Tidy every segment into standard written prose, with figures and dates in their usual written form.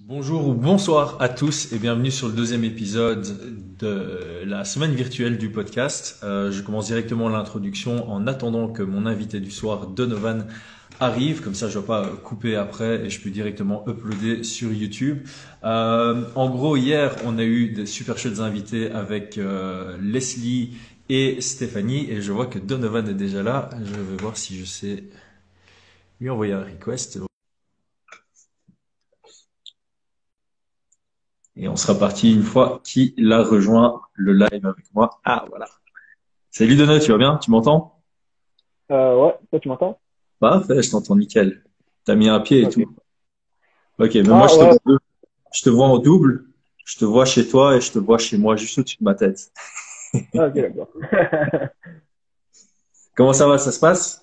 Bonjour ou bonsoir à tous et bienvenue sur le deuxième épisode de la semaine virtuelle du podcast. Je commence directement l'introduction en attendant que mon invité du soir, Donovan, arrive. Comme ça, je ne dois pas couper après et je peux directement uploader sur YouTube. En gros, hier, on a eu des super chouettes invités avec Leslie et Stéphanie et je vois que Donovan est déjà là. Je vais voir si je sais lui envoyer un request. Et on sera parti une fois qu'il a rejoint le live avec moi. Ah, voilà. Salut Donat, tu vas bien? Tu m'entends? Ouais, toi tu m'entends? Parfait, je t'entends nickel. T'as mis un pied et Ok. tout. Ok, mais moi Ah ouais, je te vois en double. Je te vois chez toi et je te vois chez moi, juste au-dessus de ma tête. ah, ok, d'accord. Comment ça va, ça se passe?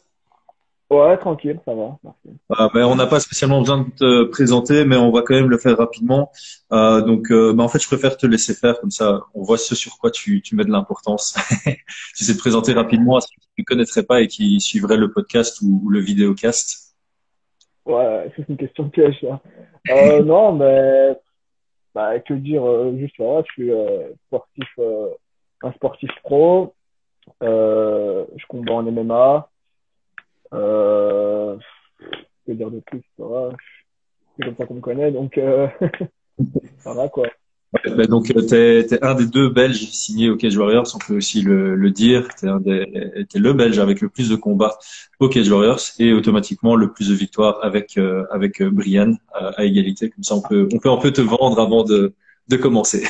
Ouais, tranquille, ça va, merci. On n'a pas spécialement besoin de te présenter, mais on va quand même le faire rapidement. En fait, je préfère te laisser faire, comme ça, on voit ce sur quoi tu mets de l'importance. Tu sais te présenter rapidement à ceux qui ne connaîtraient pas et qui suivraient le podcast ou le vidéocast. Ouais, c'est une question piège, ça. Non, mais bah, que dire, juste voilà, je suis sportif, un sportif pro, je combats en MMA, euh, que dire de plus, ça va, c'est comme ça qu'on me connaît, donc ça va quoi. Ouais, t'es un des deux Belges signés au Cage Warriors, on peut aussi le dire. T'es le Belge avec le plus de combats au Cage Warriors et automatiquement le plus de victoires avec Brian à égalité. Comme ça, on peut te vendre avant de commencer.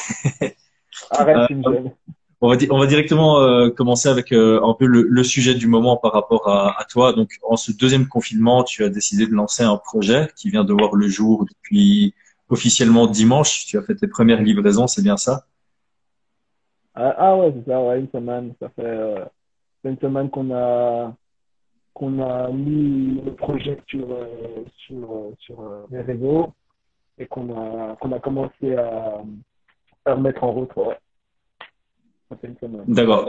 Arrête, Euh, tu me gênes. on va directement commencer avec un peu le sujet du moment par rapport à toi. Donc, en ce deuxième confinement, tu as décidé de lancer un projet qui vient de voir le jour depuis officiellement dimanche. Tu as fait tes premières livraisons, c'est bien ça? Ouais, c'est ça, ouais, une semaine, c'est une semaine qu'on a mis le projet sur les réseaux et qu'on a commencé à remettre en route. Ouais, ça fait une semaine. D'accord.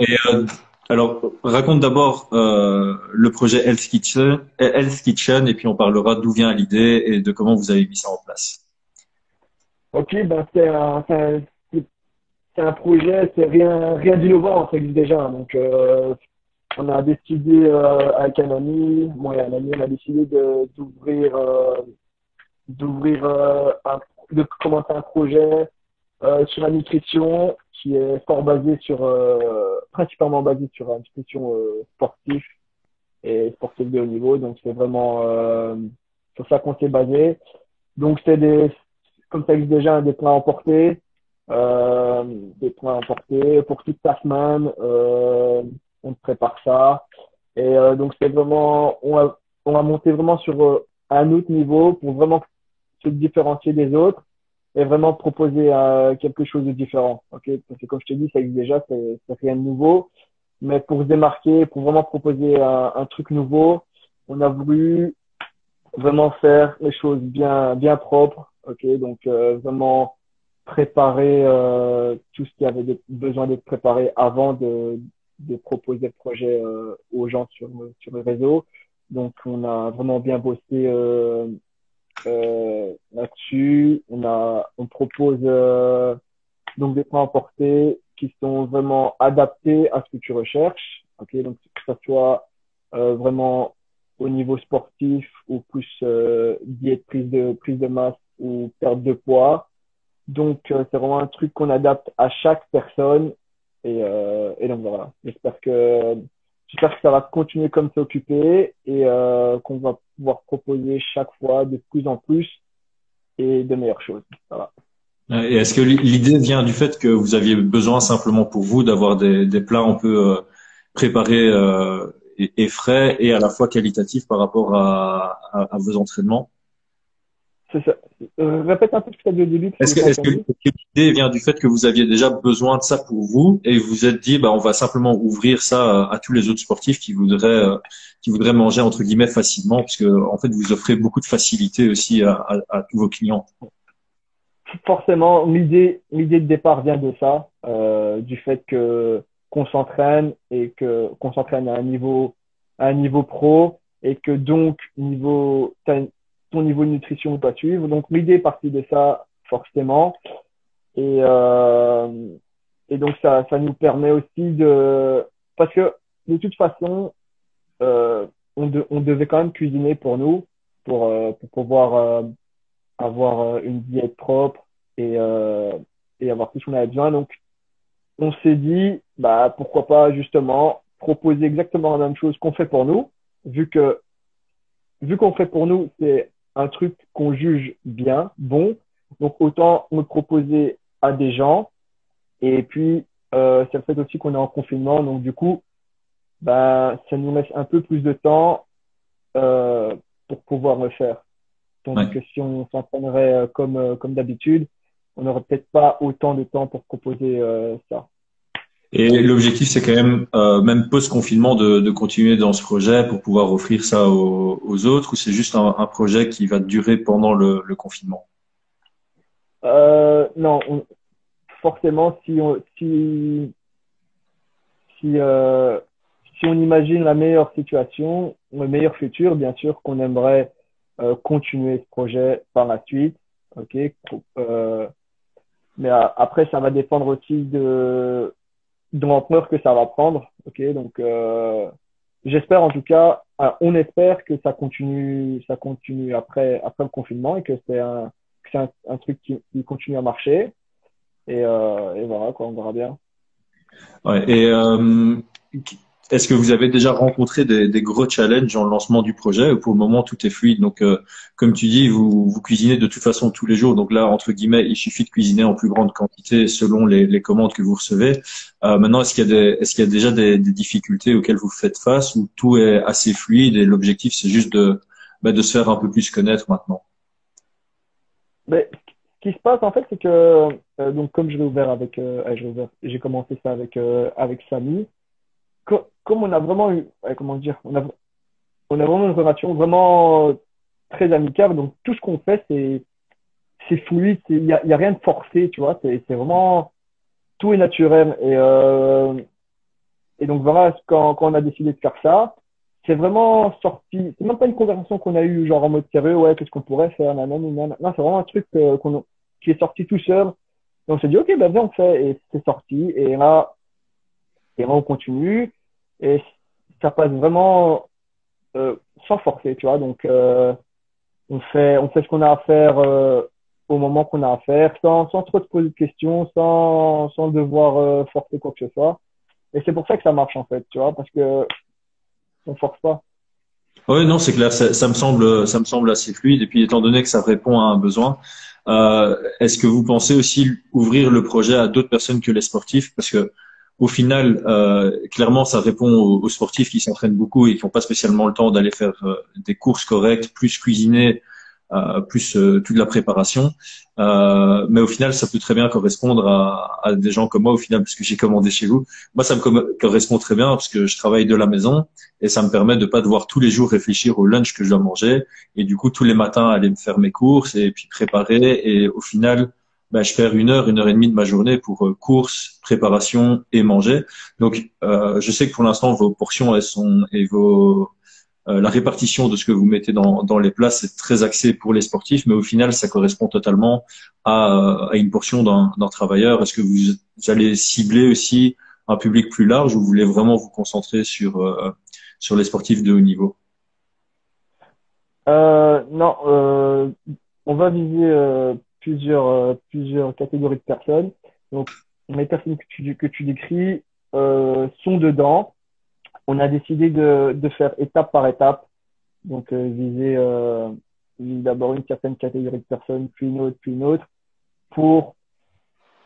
Alors, raconte d'abord le projet Hell's Kitchen, et puis on parlera d'où vient l'idée et de comment vous avez mis ça en place. Ok, ben c'est un projet, c'est rien d'innovant en fait déjà. Donc on a décidé avec un ami, moi et un ami, on a décidé de commencer un projet sur la nutrition qui est principalement basé sur la nutrition sportive et sportive de haut niveau. Donc c'est vraiment sur ça qu'on s'est basé. Donc comme ça existe déjà, des plats emportés, euh, des plats emportés pour toute ta semaine. On prépare ça. Et donc c'est vraiment, on a monté vraiment sur un autre niveau pour vraiment se différencier des autres et vraiment proposer quelque chose de différent. Ok, parce que comme je te dis, ça existe déjà, c'est rien de nouveau. Mais pour se démarquer, pour vraiment proposer un truc nouveau, on a voulu vraiment faire les choses bien propres. Ok, donc vraiment préparer tout ce qui avait besoin d'être préparé avant de proposer le projet aux gens sur le réseau. Donc on a vraiment bien bossé là-dessus. On propose donc des plans emportés qui sont vraiment adaptés à ce que tu recherches. Ok, donc que ça soit vraiment au niveau sportif ou plus diète, prise de masse ou perte de poids. Donc c'est vraiment un truc qu'on adapte à chaque personne et donc voilà. J'espère que ça va continuer comme ça occupé et qu'on va pouvoir proposer chaque fois de plus en plus et de meilleures choses. Voilà. Et est-ce que l'idée vient du fait que vous aviez besoin simplement pour vous d'avoir des plats un peu préparés et frais et à la fois qualitatifs par rapport à vos entraînements? C'est ça. Répète un peu ce que tu as dit au début parce que Est-ce j'ai que, pas est-ce que, entendu. est-ce que l'idée vient du fait que vous aviez déjà besoin de ça pour vous et vous vous êtes dit, bah, on va simplement ouvrir ça à tous les autres sportifs qui voudraient manger entre guillemets facilement, puisque en fait vous offrez beaucoup de facilité aussi à tous vos clients. Forcément, l'idée de départ vient de ça, du fait que qu'on s'entraîne et que qu'on s'entraîne à un niveau pro et que donc ton niveau de nutrition ne peut pas suivre. Donc l'idée est partie de ça forcément. Et, et donc, ça nous permet aussi parce que de toute façon, on devait quand même cuisiner pour nous, pour pouvoir avoir une diète propre et avoir tout ce qu'on avait besoin. Donc, on s'est dit, bah, pourquoi pas justement proposer exactement la même chose qu'on fait pour nous, vu qu'on fait pour nous, c'est un truc qu'on juge bien, bon. Donc, autant le proposer à des gens. Et puis, c'est le fait aussi qu'on est en confinement. Donc, du coup, bah, ça nous laisse un peu plus de temps pour pouvoir le faire. Tandis Ouais. que si on s'entraînerait comme d'habitude, on n'aurait peut-être pas autant de temps pour proposer ça. Et l'objectif, c'est quand même post-confinement, de continuer dans ce projet pour pouvoir offrir ça aux autres, ou c'est juste un projet qui va durer pendant le confinement? Non, forcément, si, euh, si on imagine la meilleure situation, le meilleur futur, bien sûr qu'on aimerait continuer ce projet par la suite. Ok. Mais après, ça va dépendre aussi de l'ampleur que ça va prendre. Ok. Donc, j'espère en tout cas, on espère que ça continue après le confinement et que c'est un truc qui continue à marcher. Et voilà, quoi, on verra bien. Ouais. Et est-ce que vous avez déjà rencontré des gros challenges dans le lancement du projet, ou pour le moment tout est fluide? Donc, comme tu dis, vous cuisinez de toute façon tous les jours. Donc là, entre guillemets, il suffit de cuisiner en plus grande quantité selon les commandes que vous recevez. Maintenant, est-ce qu'il y a déjà des difficultés auxquelles vous faites face, ou tout est assez fluide et l'objectif c'est juste de se faire un peu plus connaître maintenant? Mais ce qui se passe en fait, c'est que donc comme j'ai commencé ça avec Samy. Comme on a vraiment eu, ouais, comment dire, on a vraiment une relation vraiment très amicale. Donc tout ce qu'on fait, c'est fluide, il y a rien de forcé, tu vois. C'est vraiment tout est naturel. Et donc voilà, quand on a décidé de faire ça, c'est vraiment sorti. C'est même pas une conversation qu'on a eue genre en mode sérieux, ouais, qu'est-ce qu'on pourrait faire, nanana, nanana. Non, c'est vraiment un truc qui est sorti tout seul. Et on s'est dit, ok, ben viens, on fait. Et c'est sorti. Et là, on continue. Et ça passe vraiment sans forcer, tu vois. Donc, on fait ce qu'on a à faire au moment qu'on a à faire, sans trop se poser de questions, sans devoir forcer quoi que ce soit. Et c'est pour ça que ça marche, en fait, tu vois, parce que on force pas. Oui, non, c'est clair, ça me semble assez fluide. Et puis, étant donné que ça répond à un besoin, est-ce que vous pensez aussi ouvrir le projet à d'autres personnes que les sportifs? Parce que au final, clairement, ça répond aux sportifs qui s'entraînent beaucoup et qui n'ont pas spécialement le temps d'aller faire des courses correctes, plus cuisiner, plus toute la préparation. Mais au final, ça peut très bien correspondre à des gens comme moi, au final, parce que j'ai commandé chez vous. Moi, ça me correspond très bien parce que je travaille de la maison et ça me permet de pas devoir tous les jours réfléchir au lunch que je dois manger, et du coup tous les matins aller me faire mes courses et puis préparer, et au final ben, je perds une heure et demie de ma journée pour courses, préparation et manger. Donc je sais que pour l'instant vos portions elles sont et vos la répartition de ce que vous mettez dans les plats, c'est très axé pour les sportifs, mais au final, ça correspond totalement à une portion d'un travailleur. Est-ce que vous allez cibler aussi un public plus large, ou vous voulez vraiment vous concentrer sur les sportifs de haut niveau? Non, on va viser plusieurs catégories de personnes. Donc, les personnes que tu décris sont dedans. On a décidé de faire étape par étape. Donc, viser d'abord une certaine catégorie de personnes, puis une autre, pour,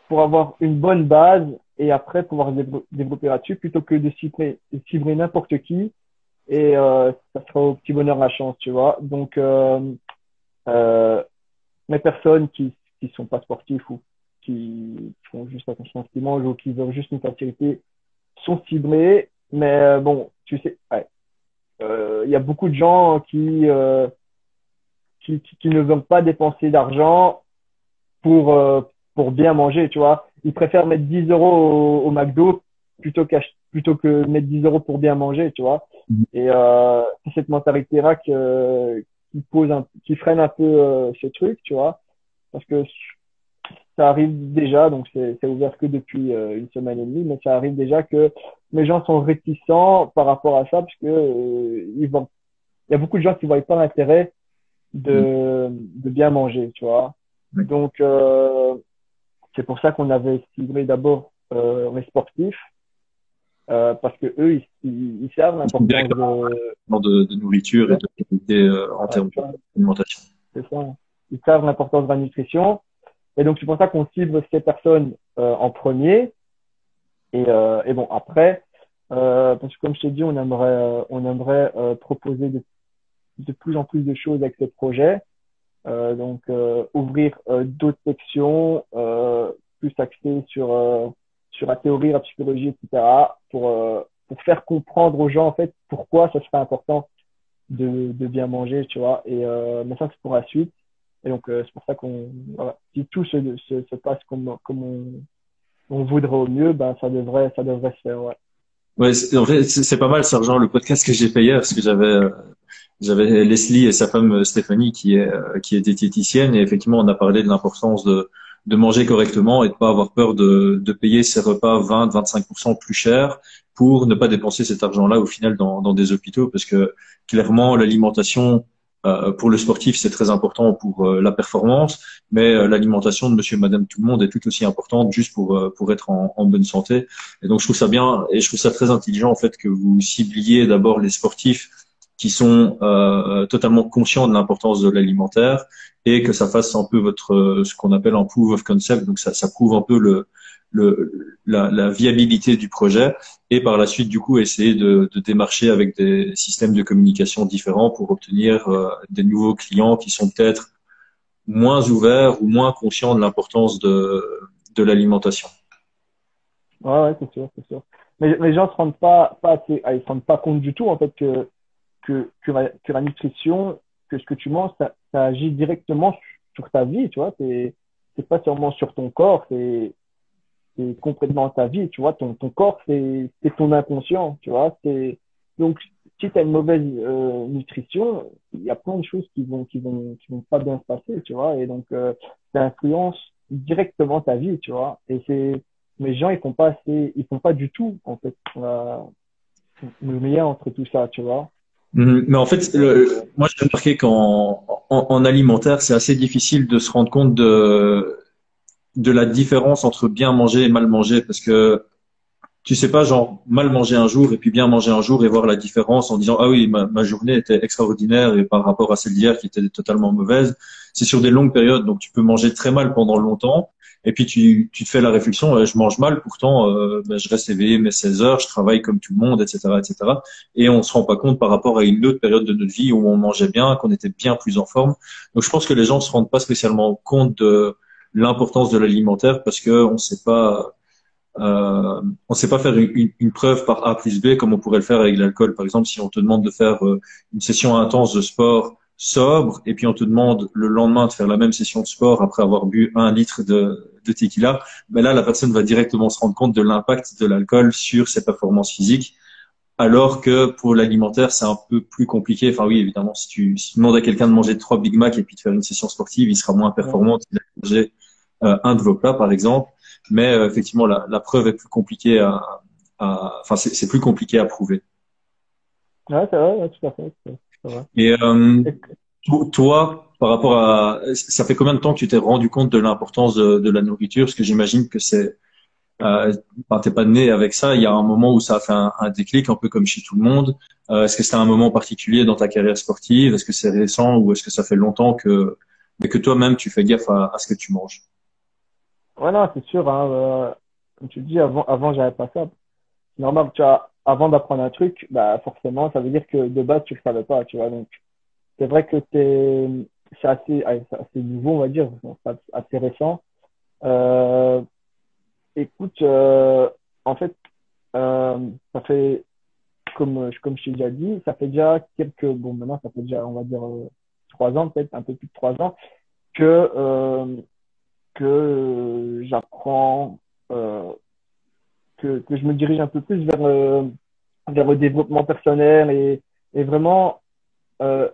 pour avoir une bonne base et après pouvoir développer là-dessus plutôt que de cibler n'importe qui et ça sera au petit bonheur la chance, tu vois. Donc, euh, les personnes qui sont pas sportifs ou qui font juste attention à ce qu'ils mangent ou qui veulent juste une facilité sont ciblées. Mais bon, tu sais, ouais, il y a beaucoup de gens qui ne veulent pas dépenser d'argent pour, euh, pour bien manger, tu vois. Ils préfèrent mettre 10 euros au McDo plutôt que mettre 10 euros pour bien manger, tu vois. Et c'est cette mentalité-là qui freine un peu ce truc, tu vois. Parce que ça arrive déjà, donc c'est ouvert que depuis une semaine et demie, mais ça arrive déjà que les gens sont réticents par rapport à ça, parce que il y a beaucoup de gens qui voient pas l'intérêt Mm. de bien manger, tu vois. Ouais. Donc, c'est pour ça qu'on avait ciblé d'abord les sportifs, parce que eux, ils savent Ils sont l'importance directement de, de nourriture et de qualité en ouais, termes d'alimentation. c'est ça. Ils savent l'importance de la nutrition. Et donc, c'est pour ça qu'on cible ces personnes en premier. Et bon, après, parce que comme je t'ai dit, on aimerait proposer de plus en plus de choses avec ce projet. Donc, ouvrir d'autres sections plus axées sur la théorie, la psychologie, etc. Pour faire comprendre aux gens, en fait, pourquoi ça serait important de bien manger, tu vois. Mais ça, c'est pour la suite. Et donc, c'est pour ça voilà, si tout se passe comme on voudrait au mieux, ben, ça devrait se faire, ouais. Ouais, en fait, c'est pas mal, Sergent, le podcast que j'ai fait hier, parce que j'avais Leslie et sa femme Stéphanie qui est diététicienne, et effectivement, on a parlé de l'importance de manger correctement et de pas avoir peur de payer ses repas 20-25% plus cher pour ne pas dépenser cet argent-là au final dans des hôpitaux, parce que clairement, l'alimentation pour le sportif, c'est très important pour la performance, mais l'alimentation de monsieur et madame tout le monde est tout aussi importante juste pour être en bonne santé. Et donc, je trouve ça bien et je trouve ça très intelligent, en fait, que vous cibliez d'abord les sportifs qui sont totalement conscients de l'importance de l'alimentaire et que ça fasse un peu ce qu'on appelle un proof of concept. Donc, ça prouve un peu la viabilité du projet et par la suite, du coup, essayer de démarcher avec des systèmes de communication différents pour obtenir des nouveaux clients qui sont peut-être moins ouverts ou moins conscients de l'importance de l'alimentation. Ouais, ouais, c'est sûr, c'est sûr. Mais les gens se rendent pas assez, ils se rendent pas compte du tout, en fait, que la nutrition, que ce que tu manges, ça agit directement sur ta vie, tu vois. C'est pas seulement sur ton corps, c'est complètement ta vie, tu vois. Ton corps, c'est ton inconscient, tu vois. Donc, si tu as une mauvaise nutrition, il y a plein de choses qui vont pas bien se passer, tu vois. Et donc, ça influence directement ta vie, tu vois. Mais les gens, ils font pas du tout, en fait, le lien entre tout ça, tu vois. Mais en fait, moi j'ai remarqué en alimentaire, c'est assez difficile de se rendre compte de la différence entre bien manger et mal manger parce que tu sais pas, genre, mal manger un jour et puis bien manger un jour et voir la différence en disant, ah oui, ma journée était extraordinaire et par rapport à celle d'hier qui était totalement mauvaise. C'est sur des longues périodes, donc tu peux manger très mal pendant longtemps. Et puis tu te fais la réflexion, je mange mal, pourtant ben, je reste éveillé mes 16 heures, je travaille comme tout le monde, etc., etc. Et on se rend pas compte par rapport à une autre période de notre vie où on mangeait bien, qu'on était bien plus en forme. Donc je pense que les gens se rendent pas spécialement compte de l'importance de l'alimentaire parce que on sait pas faire une preuve par A plus B comme on pourrait le faire avec l'alcool. Par exemple, si on te demande de faire une session intense de sport sobre et puis on te demande le lendemain de faire la même session de sport après avoir bu 1 litre de tequila, ben là, la personne va directement se rendre compte de l'impact de l'alcool sur ses performances physiques. Alors que pour l'alimentaire, c'est un peu plus compliqué. Enfin oui, évidemment, si tu demandes à quelqu'un de manger 3 Big Mac et puis de faire une session sportive, il sera moins Ouais. performant qu'il a mangé un de vos plats, par exemple. Mais effectivement, la preuve est plus compliquée enfin, c'est plus compliqué à prouver. Ouais, c'est vrai, ouais, tout à fait. C'est vrai. Et Et- toi, par rapport ça fait combien de temps que tu t'es rendu compte de l'importance de la nourriture? Parce que j'imagine que enfin, t'es pas né avec ça. Il y a un moment où ça a fait un déclic, un peu comme chez tout le monde. Est-ce que c'était un moment particulier dans ta carrière sportive? Est-ce que c'est récent ou est-ce que ça fait longtemps mais que toi-même tu fais gaffe à ce que tu manges? ouais, non, c'est sûr, hein, comme tu dis, avant, j'avais pas ça. C'est normal, tu vois, avant d'apprendre un truc, bah, forcément, ça veut dire que de base, tu le savais pas, tu vois. Donc, c'est vrai que c'est assez nouveau, on va dire, bon, c'est assez récent. Euh, écoute, en fait, ça fait, comme je t'ai déjà dit, ça fait déjà bon, maintenant, ça fait déjà, on va dire, 3 ans, peut-être un peu plus de 3 ans, que, euh, j'apprends, euh, que je me dirige un peu plus vers le développement personnel et vraiment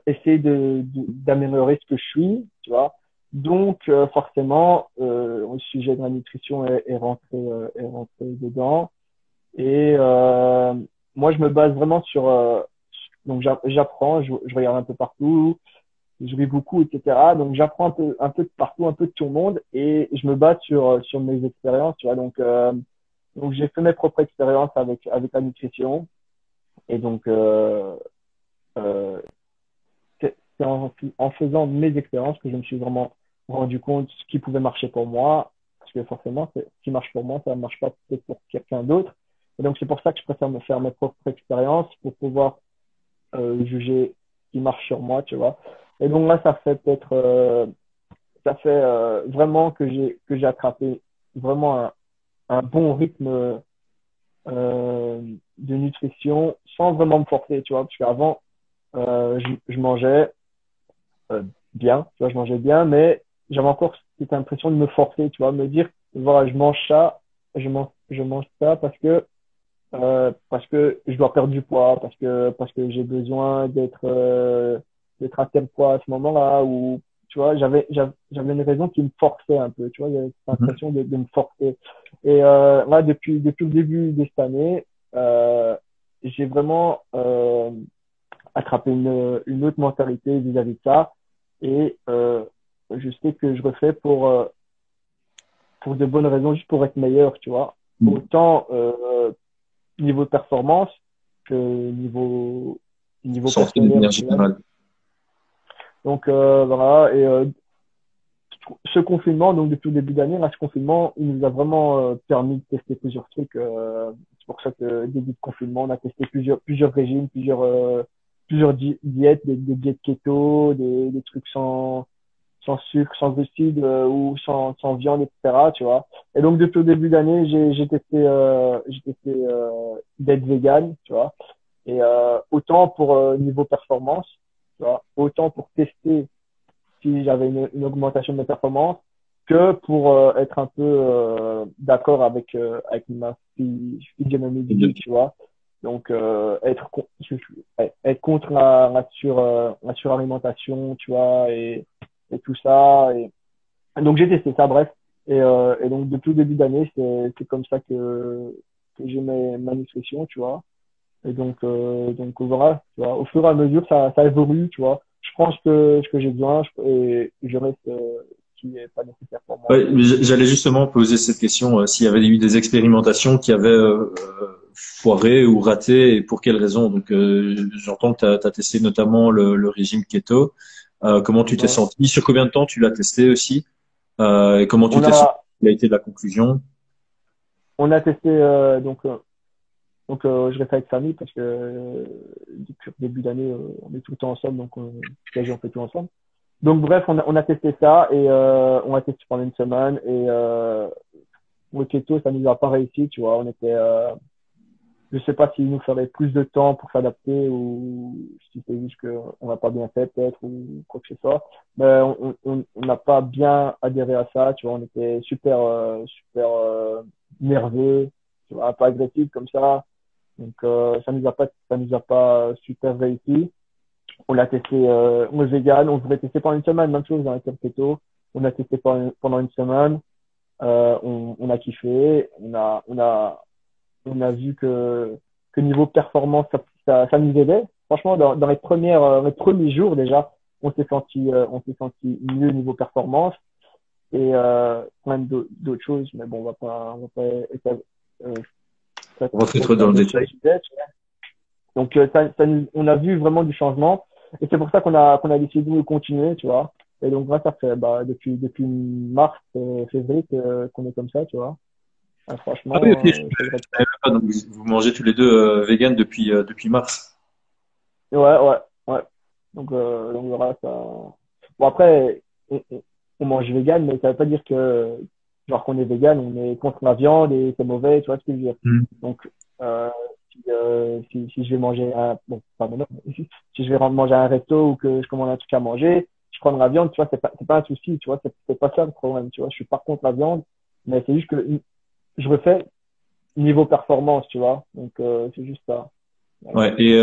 essayer d'améliorer ce que je suis, tu vois. Donc, forcément, le sujet de la nutrition est rentré dedans. Et moi, je me base vraiment sur... donc, j'apprends, je regarde un peu partout, je lis beaucoup, etc. Donc, j'apprends un peu de partout, un peu de tout le monde. Et je me base sur mes expériences, tu vois. Donc j'ai fait mes propres expériences avec la nutrition. Et donc, euh, c'est en faisant mes expériences que je me suis vraiment rendu compte de ce qui pouvait marcher pour moi. Parce que forcément, ce qui marche pour moi, ça ne marche pas peut-être pour quelqu'un d'autre. Et donc, c'est pour ça que je préfère me faire mes propres expériences pour pouvoir juger ce qui marche sur moi, tu vois. Et donc là, ça fait vraiment que j'ai attrapé vraiment un bon rythme de nutrition sans vraiment me forcer, tu vois. Parce qu'avant, je mangeais euh, bien, tu vois, je mangeais bien, mais j'avais encore cette impression de me forcer, tu vois, me dire, voilà, je mange ça, je mange ça parce que je dois perdre du poids, parce que j'ai besoin d'être à tel poids à ce moment-là, ou tu vois, j'avais une raison qui me forçait un peu, tu vois, j'avais cette Mhm. impression de me forcer. Et là, depuis le début de cette année, j'ai vraiment attraper une autre mentalité vis-à-vis de ça. Et je sais que je refais pour de bonnes raisons, juste pour être meilleur, tu vois. Autant niveau performance que niveau Santé de personnel. manière générale. Donc voilà, et ce confinement, donc depuis le début d'année, là, ce confinement, il nous a vraiment permis de tester plusieurs trucs. C'est pour ça que début de confinement, on a testé plusieurs régimes, plusieurs diètes, des diètes keto, des trucs sans sucre, sans glucides ou sans viande, etc. Tu vois. Et donc depuis le début d'année, j'ai testé d'être vegan, tu vois. Et autant pour niveau performance, tu vois, autant pour tester si j'avais une augmentation de mes performances que pour être un peu d'accord avec ma physionomie de vie, tu vois. Donc être contre la suralimentation, tu vois, et tout ça. Et donc j'ai testé ça, bref. Et donc depuis le début d'année, c'est comme ça que j'ai ma nutrition, tu vois. Et donc voilà, tu vois, au fur et à mesure, ça évolue, tu vois. Je prends ce que j'ai besoin et je reste ce qui est pas nécessaire pour moi. Ouais, j'allais justement poser cette question, s'il y avait eu des expérimentations qui avaient foiré ou raté et pour quelles raisons. Donc, j'entends que tu as testé notamment le régime keto. Comment tu t'es Ouais. senti? Sur combien de temps tu l'as testé aussi? Et comment tu On t'es senti? a, Quelle a été la conclusion? on a testé, je reste avec famille parce que depuis le début d'année, on est tout le temps ensemble, donc quasi on fait tout ensemble. Donc bref, on a testé ça et on a testé pendant une semaine et le keto, ça nous a pas réussi, tu vois. Je sais pas s'il nous ferait plus de temps pour s'adapter ou si c'est juste qu'on n'a pas bien fait peut-être ou quoi que ce soit. Mais on n'a pas bien adhéré à ça, tu vois. On était super nerveux, tu vois, pas agressif comme ça. Donc ça nous a pas super réussi. On l'a testé, on est vegan, on voulait tester pendant une semaine, même chose dans les keto. On a testé pendant une semaine. On a kiffé, on a vu que niveau performance, ça nous aidait. Franchement, dans les premiers jours déjà, on s'est senti mieux niveau performance et plein d'autres choses. Mais bon, on va pas euh, Rentrer trop dans le s'attarder sur le détail. sujet. Donc, on a vu vraiment du changement et c'est pour ça qu'on a décidé de continuer, tu vois. Et donc, là, ça fait, depuis mars, février qu'on est comme ça, tu vois. Ah oui, ok. Franchement, je regrette Je savais pas. Donc, vous mangez tous les deux vegan depuis mars. Ouais, ouais, ouais. Donc voilà, ça. Bon, après, on mange vegan, mais ça veut pas dire que, genre, qu'on est vegan, on est contre la viande et c'est mauvais, tu vois ce que je veux dire. Hmm. Donc, si je vais manger bon, pas maintenant, mais si je vais manger un resto ou que je commande un truc à manger, je prends de la viande, tu vois, c'est pas un souci, tu vois, c'est pas ça le problème, tu vois. Je suis pas contre la viande, mais c'est juste que je refais niveau performance, tu vois. Donc, c'est juste ça. Voilà. Ouais. Et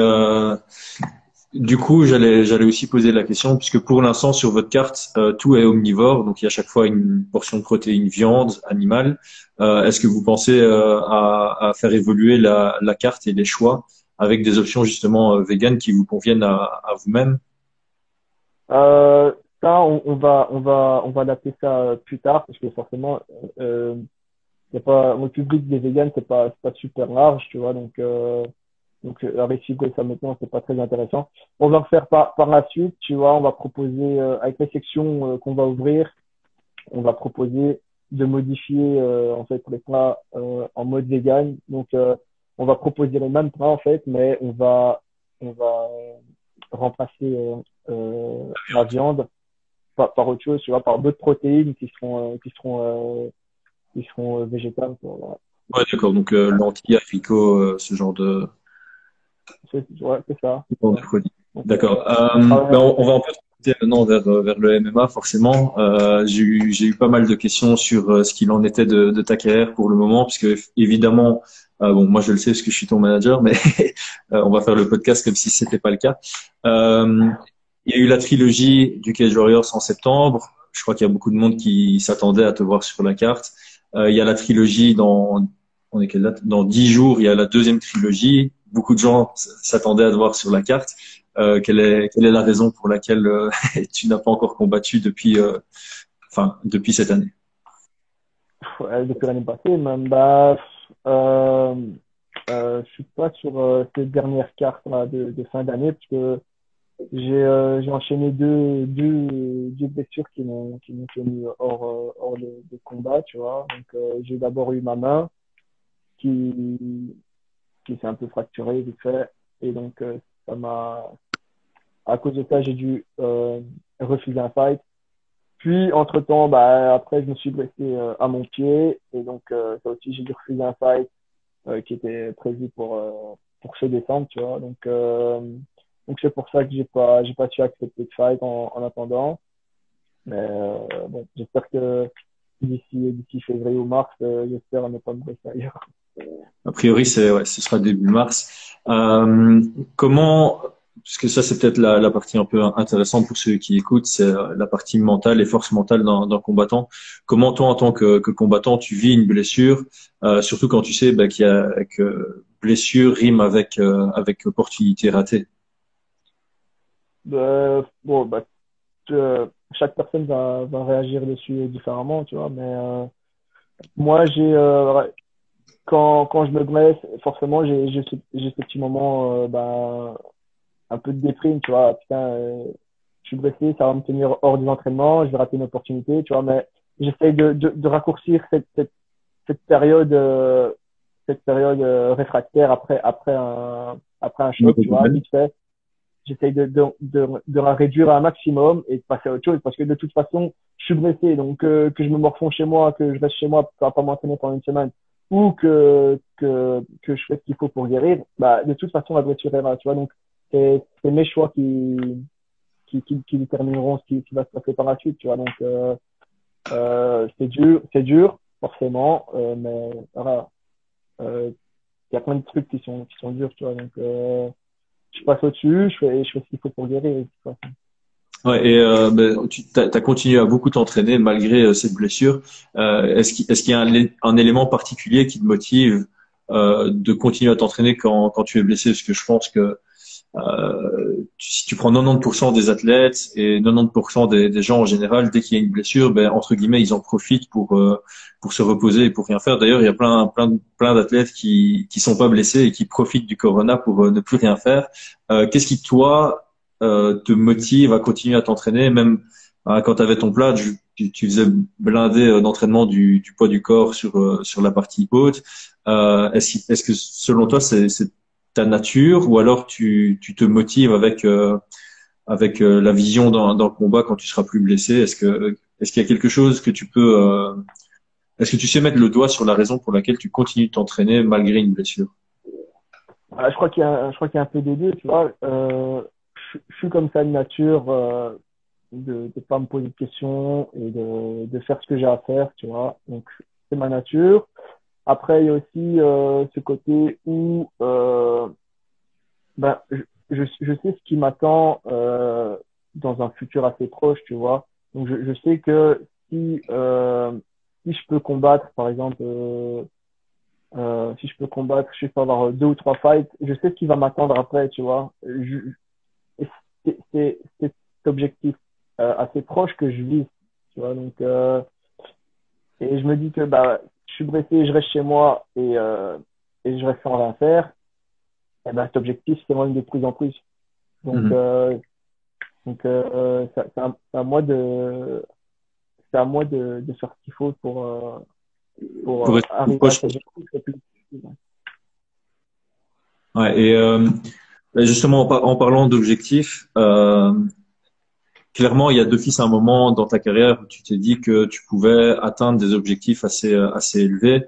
Du coup, j'allais aussi poser la question, puisque pour l'instant, sur votre carte, tout est omnivore, donc il y a chaque fois une portion de protéines viande, animale. Est-ce que vous pensez à faire évoluer la carte et les choix avec des options justement véganes qui vous conviennent à vous-même? Euh, Ça, on va adapter ça plus tard parce que forcément, y a pas, mon public des vegans, c'est pas super large, tu vois, réciter ça maintenant, c'est pas très intéressant. On va le faire par la suite, tu vois, on va proposer, avec les sections qu'on va ouvrir, on va proposer de modifier en fait les plats en mode vegan. On va proposer les mêmes plats en fait, mais on va remplacer la viande par autre chose, tu vois, par d'autres protéines qui seront végétales. Voilà. Ouais, d'accord. Donc lentilles, haricots, ce Ouais, c'est ça. genre de Ouais. produits. Donc, D'accord. on travaille. Ben, on va un peu se tourner maintenant vers le MMA, forcément. J'ai eu pas mal de questions sur ce qu'il en était de ta carrière pour le moment, puisque évidemment, bon, moi je le sais parce que je suis ton manager, mais on va faire le podcast comme si c'était pas le cas. Euh, il y a eu la trilogie du Cage Warriors en septembre. Je crois qu'il y a beaucoup de monde qui s'attendait à te voir sur la carte. Il y a la trilogie on est quelle date? Dans 10 jours, il y a la deuxième trilogie. Beaucoup de gens s'attendaient à te voir sur la carte. Quelle est la raison pour laquelle tu n'as pas encore combattu depuis cette année? Depuis l'année passée, même, bah, euh, je suis pas sur ces dernières cartes là, de fin d'année parce que j'ai enchaîné deux blessures qui m'ont tenu hors de combat, tu vois. J'ai d'abord eu ma main qui, qui s'est un peu fracturée vite fait. Et donc, ça m'a, à cause de ça, j'ai dû refuser un fight. Puis, entre-temps, bah, après, je me suis blessé à mon pied. Ça aussi, j'ai dû refuser un fight qui était prévu pour ce décembre, tu vois. C'est pour ça que j'ai pas su accepter de fight en attendant. Mais bon, j'espère que d'ici février ou mars, j'espère ne pas me blesser ailleurs. A priori, ouais, ce sera début mars. Comment, parce que ça, c'est peut-être la partie un peu intéressante pour ceux qui écoutent, c'est la partie mentale et force mentale d'un combattant. Comment toi, en tant que combattant, tu vis une blessure, surtout quand tu sais bah, que blessure rime avec opportunité ratée. Bon, bah, chaque personne va réagir dessus différemment, tu vois. Moi, quand je me blesse, forcément, j'ai ce petit moment un peu de déprime, tu vois. Putain, je suis blessé, ça va me tenir hors des entraînements, je vais rater une opportunité, tu vois. Mais j'essaie de raccourcir cette période, réfractaire après un choc, tu vois, vite fait. J'essaye de la réduire à un maximum et de passer à autre chose parce que de toute façon, je suis blessé. Donc, que je me morfonds chez moi, que je reste chez moi pour pas m'entraîner pendant une semaine ou que je fais ce qu'il faut pour guérir, bah, de toute façon, la blessure est là, tu vois. Donc, c'est mes choix qui détermineront ce qui va se passer par la suite, tu vois. C'est dur, forcément, mais voilà, il y a plein de trucs qui sont durs, tu vois. Je passe au-dessus, je fais ce qu'il faut pour guérir. Tu vois. Ouais, et ben, tu as continué à beaucoup t'entraîner malgré cette blessure. Est-ce qu'il y a un élément particulier qui te motive de continuer à t'entraîner quand tu es blessé? Parce que je pense que si tu prends 90% des athlètes et 90% des gens en général, dès qu'il y a une blessure, ben, entre guillemets, ils en profitent pour se reposer et pour rien faire. D'ailleurs, il y a plein d'athlètes qui sont pas blessés et qui profitent du corona pour ne plus rien faire. Qu'est-ce qui, toi, te motive à continuer à t'entraîner, même quand tu avais ton plat, tu faisais blinder d'entraînement du poids du corps sur la partie haute. Est-ce que selon toi, c'est ta nature ou alors tu te motives avec la vision dans le combat quand tu seras plus blessé? Est-ce qu'il y a quelque chose que tu peux est-ce que tu sais mettre le doigt sur la raison pour laquelle tu continues de t'entraîner malgré une blessure? Je crois qu'il y a un peu des deux, tu vois. Je suis comme ça de nature, de pas me poser de questions et de faire ce que j'ai à faire, tu vois. Donc, c'est ma nature. Après, il y a aussi ce côté où ben, je sais ce qui m'attend dans un futur assez proche, tu vois. Donc je sais que si je peux combattre, par exemple, si je peux combattre, je peux avoir 2 ou 3 fights, je sais ce qui va m'attendre après, tu vois. Et c'est cet objectif assez proche que je vise, tu vois. Donc et je me dis que bah je suis blessé, je reste chez moi et je reste sans rien faire. Et ben cet objectif s'éloigne de plus en plus. Donc Mhm. c'est à moi de faire ce qu'il faut pour Pour rester plus arriver à proche. cet objectif le plus possible. Ouais, et justement, en parlant d'objectifs, clairement, il y a d'office un moment dans ta carrière où tu t'es dit que tu pouvais atteindre des objectifs assez élevés.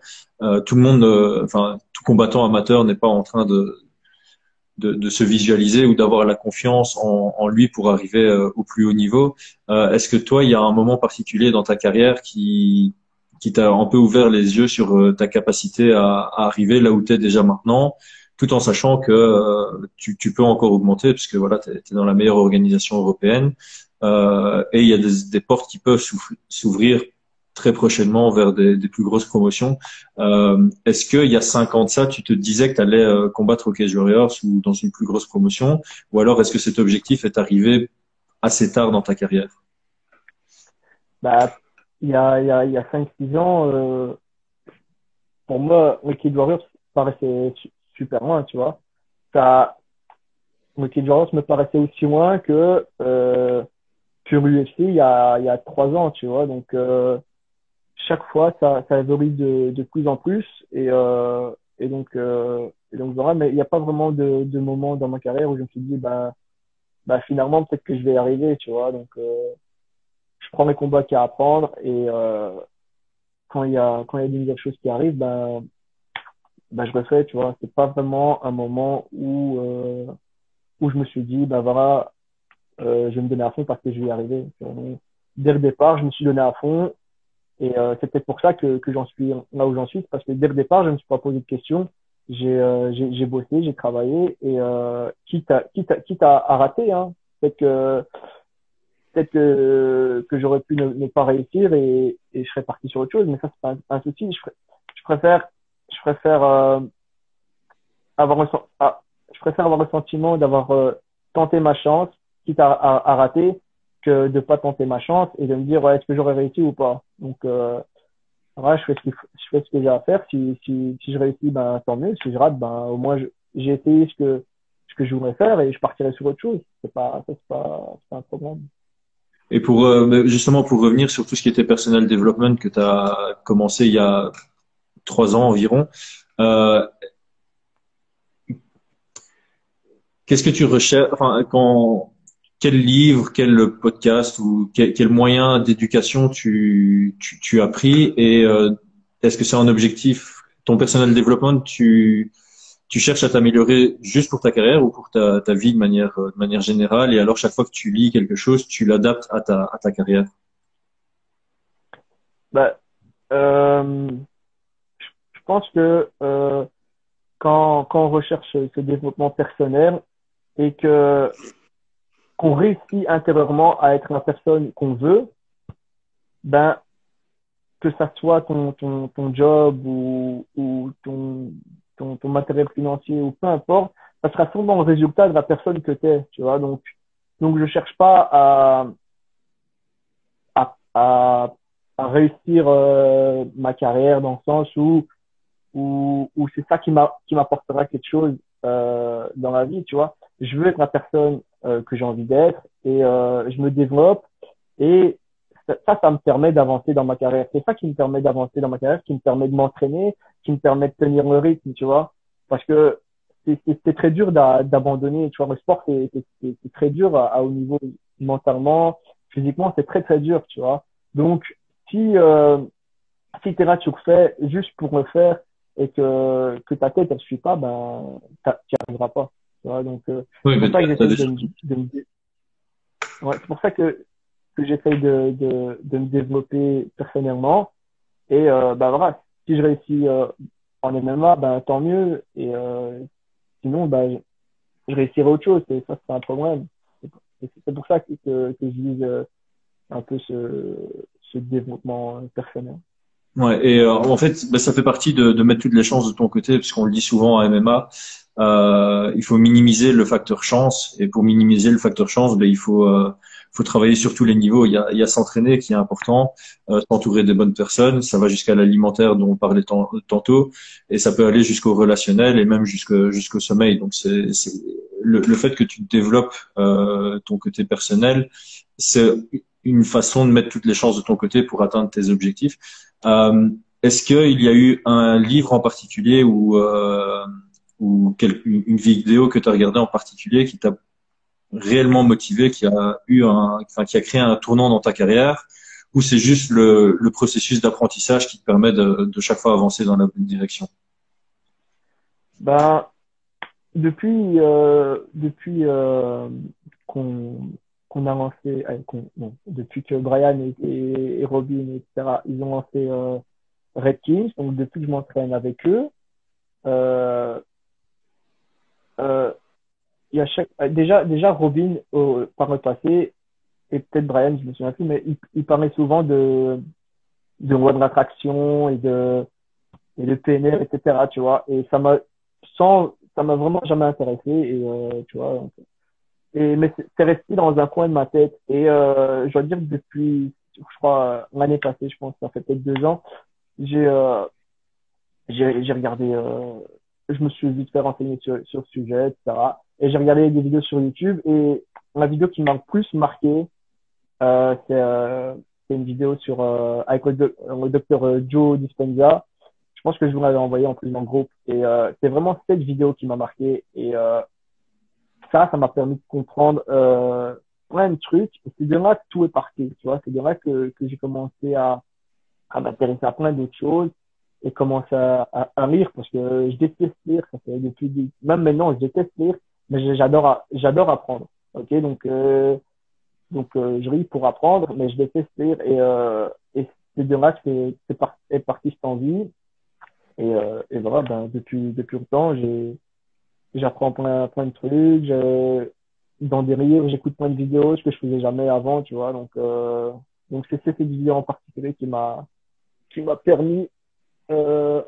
Tout le monde, enfin, tout combattant amateur n'est pas en train de se visualiser ou d'avoir la confiance en lui pour arriver au plus haut niveau. Est-ce que toi, il y a un moment particulier dans ta carrière qui t'a un peu ouvert les yeux sur ta capacité à arriver là où tu es déjà maintenant, tout en sachant que tu peux encore augmenter, puisque voilà, tu es dans la meilleure organisation européenne, et il y a des portes qui peuvent s'ouvrir très prochainement vers des plus grosses promotions. Est-ce qu'il y a 5 ans de ça, tu te disais que tu allais combattre au Cage Warriors ou dans une plus grosse promotion, ou alors est-ce que cet objectif est arrivé assez tard dans ta carrière? Bah, il y a 5 6 ans, pour moi, Wicked Warriors paraissait super loin, tu vois. Ça, Wicked Warriors me paraissait aussi loin que l'UFC il y a 3 ans, tu vois. Donc, chaque fois, ça évolue de plus en plus. Et donc voilà, mais il n'y a pas vraiment de moment dans ma carrière où je me suis dit, bah finalement, peut-être que je vais y arriver, tu vois. Donc, je prends mes combats qu'il y a à prendre et quand il y a des nouvelles choses qui arrivent, ben je refais, tu vois. C'est pas vraiment un moment où je me suis dit, ben voilà, je vais me donner à fond parce que je vais y arriver. Tu vois. Donc, dès le départ, je me suis donné à fond et c'est peut-être pour ça que j'en suis là où j'en suis, parce que dès le départ, je ne me suis pas posé de questions. J'ai bossé, j'ai travaillé et quitte à rater, hein. Peut-être que peut-être que j'aurais pu ne pas réussir et je serais parti sur autre chose, mais ça, c'est pas un souci. Je préfère, je préfère, avoir, je préfère avoir le sentiment d'avoir tenté ma chance, quitte à rater, que de pas tenter ma chance et de me dire, ouais, est-ce que j'aurais réussi ou pas. Donc, voilà, je fais ce que j'ai à faire. Si je réussis, ben, tant mieux. Si je rate, ben, au moins, j'ai essayé ce que je voudrais faire et je partirai sur autre chose. C'est pas un problème. Et pour justement pour revenir sur tout ce qui était personal development que tu as commencé il y a 3 ans environ, euh, qu'est-ce que tu recherches, enfin, quel livre, quel podcast ou quel moyen d'éducation tu as pris et est-ce que c'est un objectif, ton personal development, tu cherches à t'améliorer juste pour ta carrière ou pour ta vie de manière générale et alors chaque fois que tu lis quelque chose, tu l'adaptes à ta carrière? Bah, euh, je pense que quand on recherche ce développement personnel et que qu'on réussit intérieurement à être la personne qu'on veut, ben que ça soit ton job ou ton matériel financier ou peu importe, ça sera sûrement le résultat de la personne que tu es, tu vois. Donc je cherche pas à, à, à réussir ma carrière dans le sens où c'est ça qui m'apportera quelque chose dans la vie, tu vois. Je veux être la personne que j'ai envie d'être et je me développe et ça me permet d'avancer dans ma carrière. C'est ça qui me permet d'avancer dans ma carrière, qui me permet de m'entraîner, qui me permet de tenir le rythme, tu vois. Parce que c'est très dur d'abandonner, tu vois. Le sport, c'est très dur à haut niveau mentalement, physiquement, c'est très, très dur, tu vois. Donc, si, si t'es là, tu le fais juste pour le faire et que ta tête, elle suit pas, ben, t'y arriveras pas. Tu vois, donc, Oui, c'est mais pour ça que t'as j'essaie déjà. ouais, c'est pour ça que j'essaye de me développer personnellement. Et, ben, voilà, si je réussis, en MMA, ben, tant mieux. Et, sinon, ben, je réussirai autre chose. Et ça, c'est un problème. C'est pour ça que je vise un peu ce développement personnel. Ouais, et en fait, bah, ça fait partie de mettre toutes les chances de ton côté, parce qu'on le dit souvent à MMA, il faut minimiser le facteur chance, et pour minimiser le facteur chance, ben, faut travailler sur tous les niveaux. Il y a s'entraîner qui est important, s'entourer des bonnes personnes, ça va jusqu'à l'alimentaire dont on parlait tantôt, et ça peut aller jusqu'au relationnel et même jusqu'au sommeil. Donc c'est le fait que tu développes ton côté personnel, c'est une façon de mettre toutes les chances de ton côté pour atteindre tes objectifs. Est-ce qu'il y a eu un livre en particulier ou une vidéo que tu as regardée en particulier qui t'a réellement motivé, qui a créé un tournant dans ta carrière, ou c'est juste le processus d'apprentissage qui te permet de chaque fois avancer dans la bonne direction? Ben, depuis qu'on a lancé, non, depuis que Brian et Robin, etc., ils ont lancé Red Kings, donc depuis que je m'entraîne avec eux, euh, euh, il y a déjà Robin par le passé, et peut-être Brian, je me souviens plus, mais il parlait souvent de loi de l'attraction et de PNL, etc., tu vois, et ça m'a vraiment jamais intéressé, et tu vois, mais c'est resté dans un coin de ma tête. Et je dois dire que depuis, je crois, l'année passée, je pense, ça fait peut-être 2 ans, j'ai euh, j'ai regardé, je me suis vite fait renseigner sur le sujet, etc. Et j'ai regardé des vidéos sur YouTube. Et la vidéo qui m'a le plus marqué, euh, c'est euh, c'est une vidéo avec le docteur Joe Dispenza. Je pense que je vous l'avais envoyé en plus dans le groupe. Et c'est vraiment cette vidéo qui m'a marqué. Et ça m'a permis de comprendre plein de trucs. Et c'est de là que tout est parti, tu vois. C'est de là que j'ai commencé à m'intéresser à plein d'autres choses et commencer à lire parce que je déteste lire. Ça fait même maintenant, je déteste lire, mais j'adore apprendre. Ok, donc je lis pour apprendre, mais je déteste lire et c'est de là que est parti cette envie. Et voilà, ben, depuis longtemps, j'apprends plein de trucs, dans des livres, j'écoute plein de vidéos, ce que je faisais jamais avant, tu vois. Donc c'est cette vidéo en particulier qui m'a permis euh,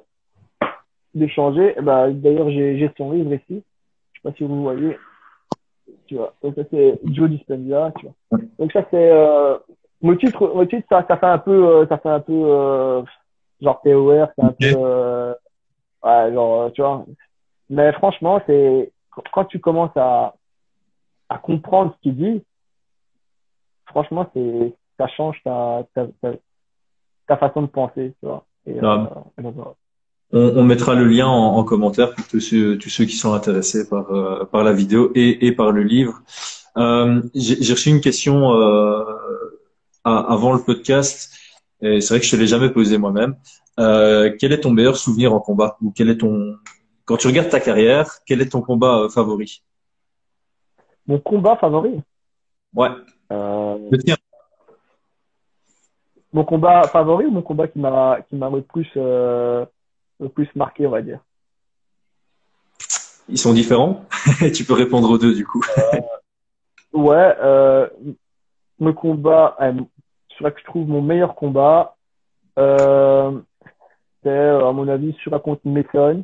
d'échanger. Eh ben, d'ailleurs, j'ai son livre ici. Je sais pas si vous le voyez, tu vois. Donc ça c'est Joe Dispenza, tu vois. Donc ça c'est le titre ça fait un peu genre TOR, c'est un peu Ok. ouais, genre tu vois. Mais franchement, c'est quand tu commences à comprendre ce qu'il dit, franchement, ça change ta façon de penser, tu vois. Et donc, voilà. On mettra le lien en commentaire pour tous ceux qui sont intéressés par la vidéo et par le livre. J'ai reçu une question avant le podcast, et c'est vrai que je te l'ai jamais posée moi-même. Quel est ton meilleur souvenir en combat? Ou quand tu regardes ta carrière, quel est ton combat favori? Mon combat favori, Ouais, euh, le tien. mon combat favori ou mon combat qui m'a le plus marqué, on va dire. Ils sont différents? Tu peux répondre aux deux du coup. Ouais, le combat, celui que je trouve mon meilleur combat, euh, c'est à mon avis celui contre Mason,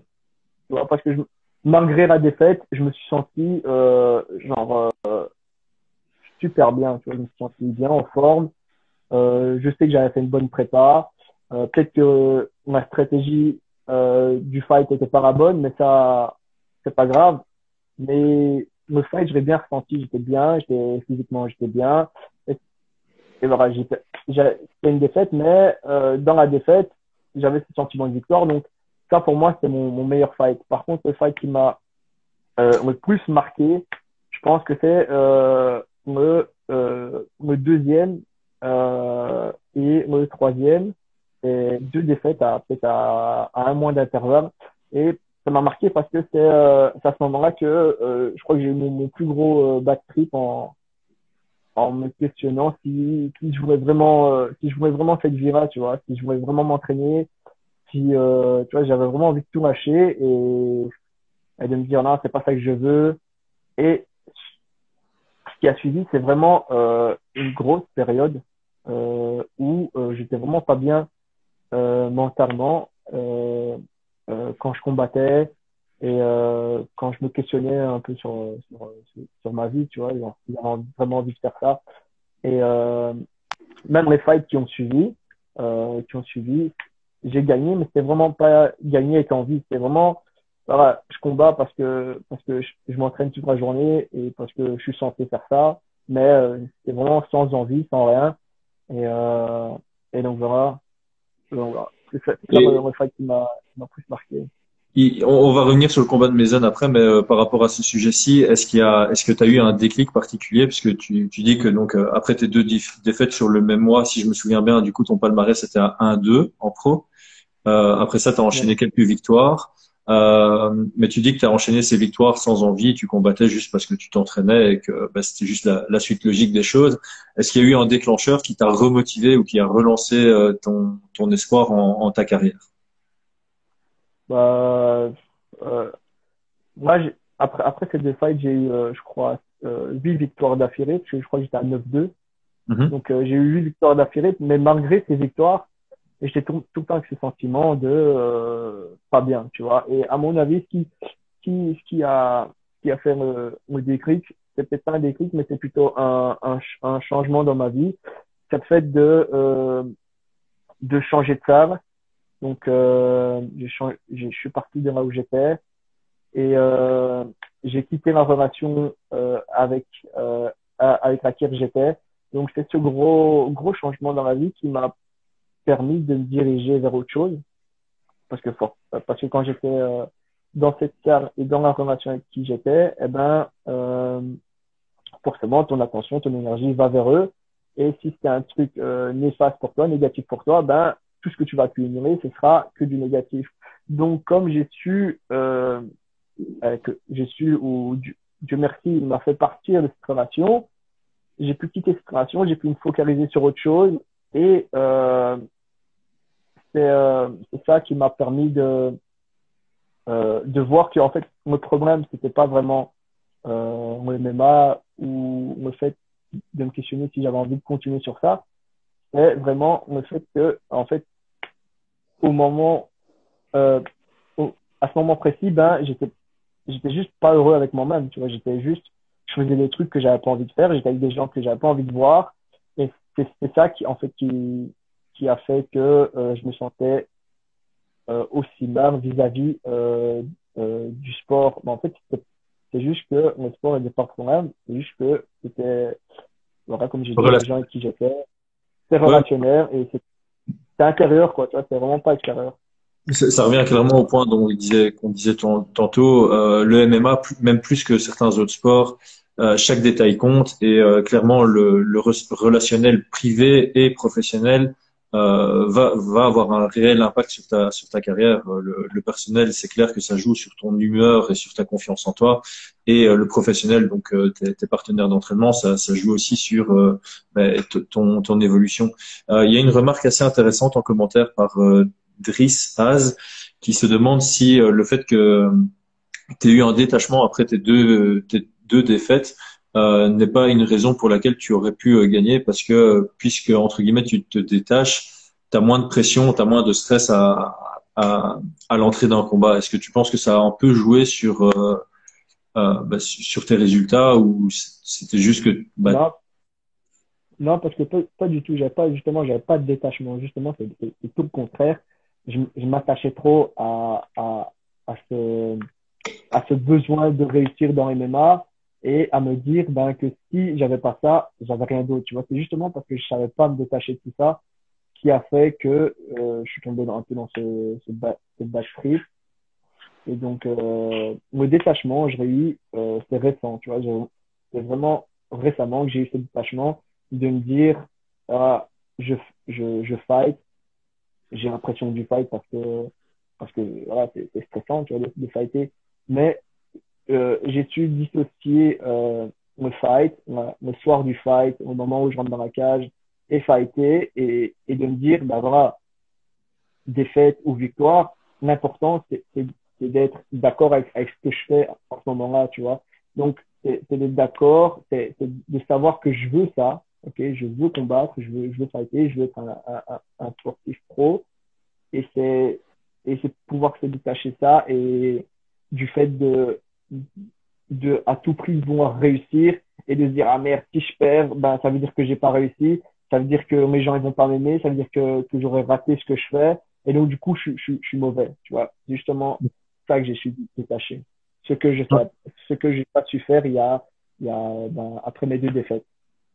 tu vois, parce que malgré la défaite, je me suis senti super bien, tu vois, je me suis senti bien en forme. Je sais que j'avais fait une bonne prépa. Peut-être que ma stratégie du fight était pas la bonne, mais ça, c'est pas grave. Mais le fight, je l'ai bien ressenti. Physiquement, j'étais bien. Et voilà, c'était une défaite, mais dans la défaite, j'avais ce sentiment de victoire. Donc, ça, pour moi, c'était mon meilleur fight. Par contre, le fight qui m'a le plus marqué, je pense que c'est le deuxième et le troisième. Et deux défaites peut-être à un mois d'intervalle. Et ça m'a marqué parce que c'est à ce moment-là que je crois que j'ai eu mon plus gros bad trip en me questionnant si je voulais vraiment cette vira, tu vois, si je voulais vraiment m'entraîner, si tu vois, j'avais vraiment envie de tout lâcher et de me dire non, c'est pas ça que je veux. Et ce qui a suivi, c'est vraiment une grosse période où j'étais vraiment pas bien mentalement quand je combattais et quand je me questionnais un peu sur ma vie, tu vois, j'avais vraiment envie de faire ça. Et même les fights qui ont suivi, j'ai gagné, mais c'était vraiment pas gagner avec envie. C'était vraiment, voilà, je combats parce que je m'entraîne toute la journée et parce que je suis censé faire ça, mais c'était vraiment sans envie, sans rien. Et, euh, et donc voilà. C'est ça le fight qui m'a plus marqué. On va revenir sur le combat de Mason après, mais par rapport à ce sujet-ci, est-ce que tu as eu un déclic particulier, parce que tu dis que donc après tes deux défaites sur le même mois, si je me souviens bien, du coup ton palmarès c'était à 1-2 en pro. Après ça, tu as Ouais. enchaîné quelques victoires, mais tu dis que tu as enchaîné ces victoires sans envie, tu combattais juste parce que tu t'entraînais et que bah, c'était juste la suite logique des choses. Est-ce qu'il y a eu un déclencheur qui t'a remotivé ou qui a relancé ton espoir en ta carrière? Bah, euh, moi, après ces deux fights, j'ai eu, je crois, 8 victoires d'affilée, parce que je crois que j'étais à 9-2. Mhm. Donc, j'ai eu 8 victoires d'affilée, mais malgré ces victoires, j'étais tout le temps avec ce sentiment de pas bien, tu vois. Et à mon avis, ce qui a fait le déclic, c'est peut-être pas un déclic, mais c'est plutôt un changement dans ma vie. C'est le fait de changer de salle. Donc, je suis parti de là où j'étais et j'ai quitté ma relation avec laquelle j'étais. Donc, c'est ce gros changement dans la vie qui m'a permis de me diriger vers autre chose. Parce que quand j'étais dans cette salle et dans la relation avec qui j'étais, eh ben, forcément, ton attention, ton énergie va vers eux. Et si c'est un truc néfaste pour toi, négatif pour toi, ben, tout ce que tu vas accumuler, ce sera que du négatif. Donc, comme ou Dieu merci, il m'a fait partir de cette relation, j'ai pu quitter cette relation, j'ai pu me focaliser sur autre chose. Et c'est ça qui m'a permis de voir que en fait mon problème c'était pas vraiment mon MMA ou le fait de me questionner si j'avais envie de continuer sur ça, mais vraiment le fait que en fait au moment euh, à ce moment précis, ben j'étais juste pas heureux avec moi-même, tu vois, je faisais des trucs que j'avais pas envie de faire, j'étais avec des gens que j'avais pas envie de voir, et c'est ça qui en fait qui a fait que je me sentais aussi mal vis-à-vis du sport. Mais en fait, c'est juste que le sport n'était pas le problème. C'est juste que c'était, voilà, comme j'ai dit, les gens Relation. avec qui j'étais, c'est Ouais, relationnel et c'est intérieur, quoi. Tu vois, c'est vraiment pas extérieur. ça revient clairement au point qu'on disait tantôt. Le MMA, même plus que certains autres sports, chaque détail compte et clairement relationnel privé et professionnel va avoir un réel impact sur ta carrière. Le personnel, c'est clair que ça joue sur ton humeur et sur ta confiance en toi. Et le professionnel, donc tes partenaires d'entraînement, ça joue aussi sur ton évolution. Il y a une remarque assez intéressante en commentaire par Driss Az, qui se demande si le fait que tu aies eu un détachement après tes deux défaites n'est pas une raison pour laquelle tu aurais pu gagner, parce que puisque, entre guillemets, tu te détaches, tu as moins de pression, tu as moins de stress à l'entrée d'un combat. Est-ce que tu penses que ça a un peu joué sur tes résultats, ou c'était juste que Non, non, parce que pas du tout. J'avais pas de détachement. Justement, c'est tout le contraire. Je m'attachais trop à ce besoin de réussir dans MMA et à me dire ben, que si j'avais pas ça, j'avais rien d'autre. Tu vois, c'est justement parce que je savais pas me détacher de tout ça qui a fait que je suis tombé un peu dans cette bad trip. Et donc, le détachement, je l'ai eu, c'est récent. Tu vois, c'est vraiment récemment que j'ai eu ce détachement de me dire, ah, je, je fight, j'ai l'impression du fight parce que voilà, c'est stressant, tu vois, de fighter. Mais j'ai su dissocier le fight, le soir du fight, au moment où je rentre dans la cage, et fighter, et de me dire, bah voilà, défaite ou victoire, l'important, c'est d'être d'accord avec ce que je fais en ce moment-là, tu vois. Donc, c'est d'être d'accord, c'est de savoir que je veux ça, ok, je veux combattre, je veux fighter, je veux être un sportif pro, et c'est pouvoir se détacher de ça et du fait de à tout prix vouloir réussir et de se dire ah merde si je perds ben ça veut dire que j'ai pas réussi, ça veut dire que mes gens ils vont pas m'aimer, ça veut dire que j'aurais raté ce que je fais et donc du coup je suis mauvais, tu vois. C'est justement ça que j'ai su détacher, ce que je sais, ce que j'ai pas su faire il y a ben, après mes deux défaites.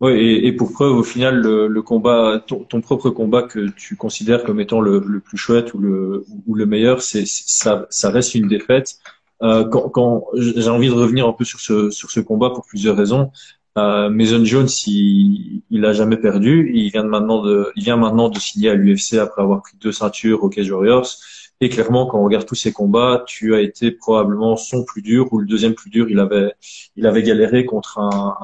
Ouais, et pour preuve, au final, le combat, ton propre combat que tu considères comme étant le plus chouette ou le meilleur, ça reste une défaite. Quand j'ai envie de revenir un peu sur ce combat pour plusieurs raisons. Mason Jones, il a jamais perdu. Il vient maintenant de signer à l'UFC après avoir pris 2 ceintures au Cage Warriors. Et clairement, quand on regarde tous ses combats, tu as été probablement son plus dur ou le deuxième plus dur. Il avait galéré contre un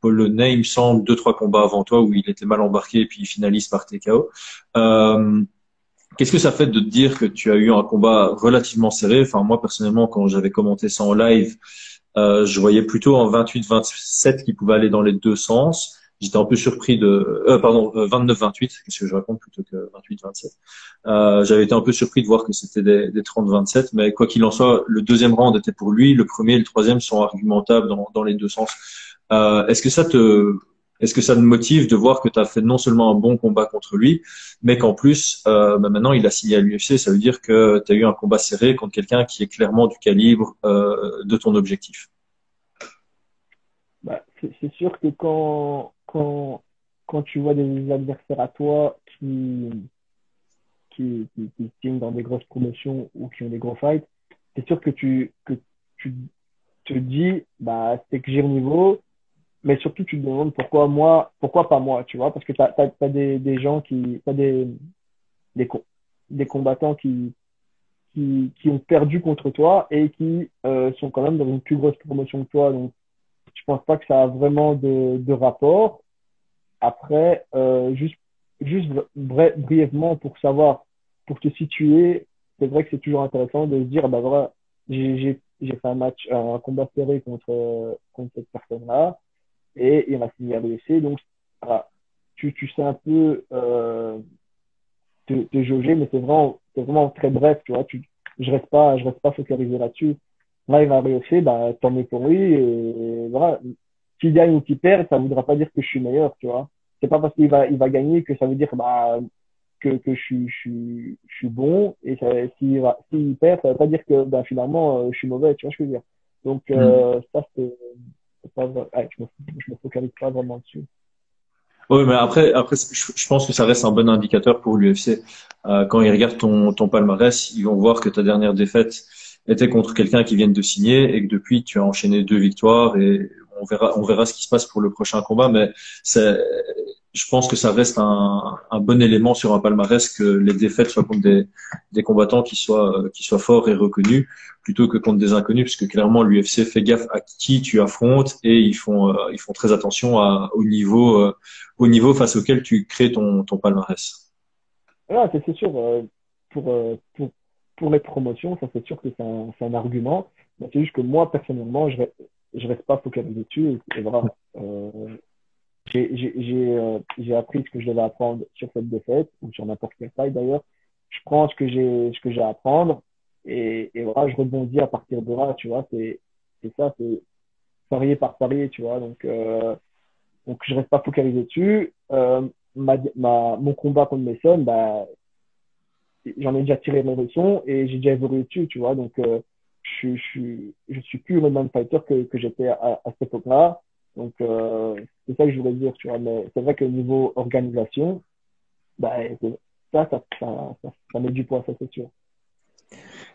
Polonais, il me semble, 2, 3 combats avant toi où il était mal embarqué et puis il finalise par TKO. Euh, Qu'est-ce que ça fait de te dire que tu as eu un combat relativement serré? Enfin, moi, personnellement, quand j'avais commenté ça en live, je voyais plutôt un 28-27 qui pouvait aller dans les deux sens. J'étais un peu surpris pardon, 29-28, qu'est-ce que je raconte plutôt que 28-27. J'avais été un peu surpris de voir que c'était des 30-27, mais quoi qu'il en soit, le deuxième round était pour lui, le premier et le troisième sont argumentables dans les deux sens. Est-ce que est-ce que ça te motive de voir que tu as fait non seulement un bon combat contre lui, mais qu'en plus, bah maintenant il a signé à l'UFC, ça veut dire que tu as eu un combat serré contre quelqu'un qui est clairement du calibre de ton objectif. Bah, c'est sûr que quand tu vois des adversaires à toi qui signent dans des grosses promotions ou qui ont des gros fights, c'est sûr que tu te dis, bah, c'est que j'ai le niveau, mais surtout tu te demandes pourquoi pas moi, tu vois, parce que t'as des gens des, co- des combattants qui ont perdu contre toi et qui sont quand même dans une plus grosse promotion que toi, donc je pense pas que ça a vraiment de rapport. Après, juste brièvement pour savoir, pour te situer, c'est vrai que c'est toujours intéressant de se dire, bah voilà, j'ai fait un match, un combat serré contre cette personne-là et il m'a signé à l'UFC. Donc, voilà, tu sais un peu te jauger, mais c'est vraiment très bref, tu vois. Je reste pas focalisé là-dessus. Là, il va à l'UFC, bah, tant mieux pour lui. Et voilà, s'il gagne ou qu'il perd, ça ne voudra pas dire que je suis meilleur, tu vois. C'est pas parce il va gagner que ça veut dire bah, que je suis bon. Et s'il perd, ça veut pas dire que bah, finalement, je suis mauvais, tu vois ce que je veux dire. Donc, ça, c'est pas, ouais, je me focalise pas vraiment dessus. Oui, mais après, je pense que ça reste un bon indicateur pour l'UFC. Quand ils regardent ton palmarès, ils vont voir que ta dernière défaite était contre quelqu'un qui vient de signer et que depuis tu as enchaîné 2 victoires et on verra ce qui se passe pour le prochain combat. Mais c'est, je pense que ça reste un bon élément sur un palmarès que les défaites soient contre des combattants qui soient forts et reconnus plutôt que contre des inconnus, puisque clairement l'UFC fait gaffe à qui tu affrontes et ils font très attention au niveau face auquel tu crées ton palmarès. Voilà, c'est sûr, pour, euh, pour, pour les promotions, ça c'est sûr que c'est un argument. Mais c'est juste que moi, personnellement, je reste pas focalisé dessus. Et voilà, j'ai appris ce que je devais apprendre sur cette défaite, ou sur n'importe quelle taille d'ailleurs. Je prends ce que j'ai à apprendre, et voilà, je rebondis à partir de là, tu vois. C'est ça, c'est parier par parier, tu vois. Donc je reste pas focalisé dessus. Mon combat contre Mason, bah, j'en ai déjà tiré mes leçons et j'ai déjà évolué dessus, tu vois. Donc, je suis plus le même fighter que j'étais à cette époque-là. Donc, c'est ça que je voulais dire, tu vois. Mais c'est vrai que niveau organisation, bah, ça met du poids, ça c'est sûr.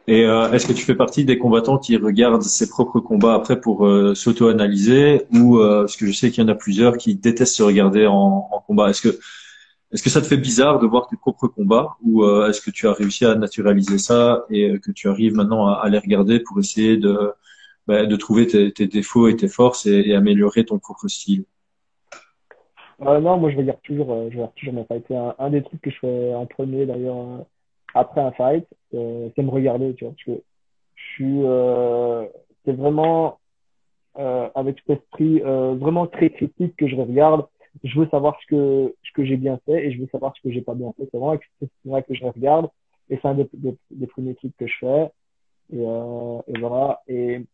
Et est-ce que tu fais partie des combattants qui regardent ses propres combats après pour s'auto-analyser ou parce que je sais qu'il y en a plusieurs qui détestent se regarder en combat. Est-ce que ça te fait bizarre de voir tes propres combats ou est-ce que tu as réussi à naturaliser ça et que tu arrives maintenant à les regarder pour essayer de trouver tes défauts et tes forces et améliorer ton propre style? Non, moi, je regarde toujours mes fights. C'est un des trucs que je fais en premier, d'ailleurs, après un fight, c'est me regarder, tu vois. Parce que je suis, c'est vraiment, avec cet esprit vraiment très critique que je regarde. Je veux savoir ce que j'ai bien fait et je veux savoir ce que j'ai pas bien fait. C'est vraiment avec cet esprit-là que je regarde et c'est un des premiers trucs que je fais. Et voilà. Et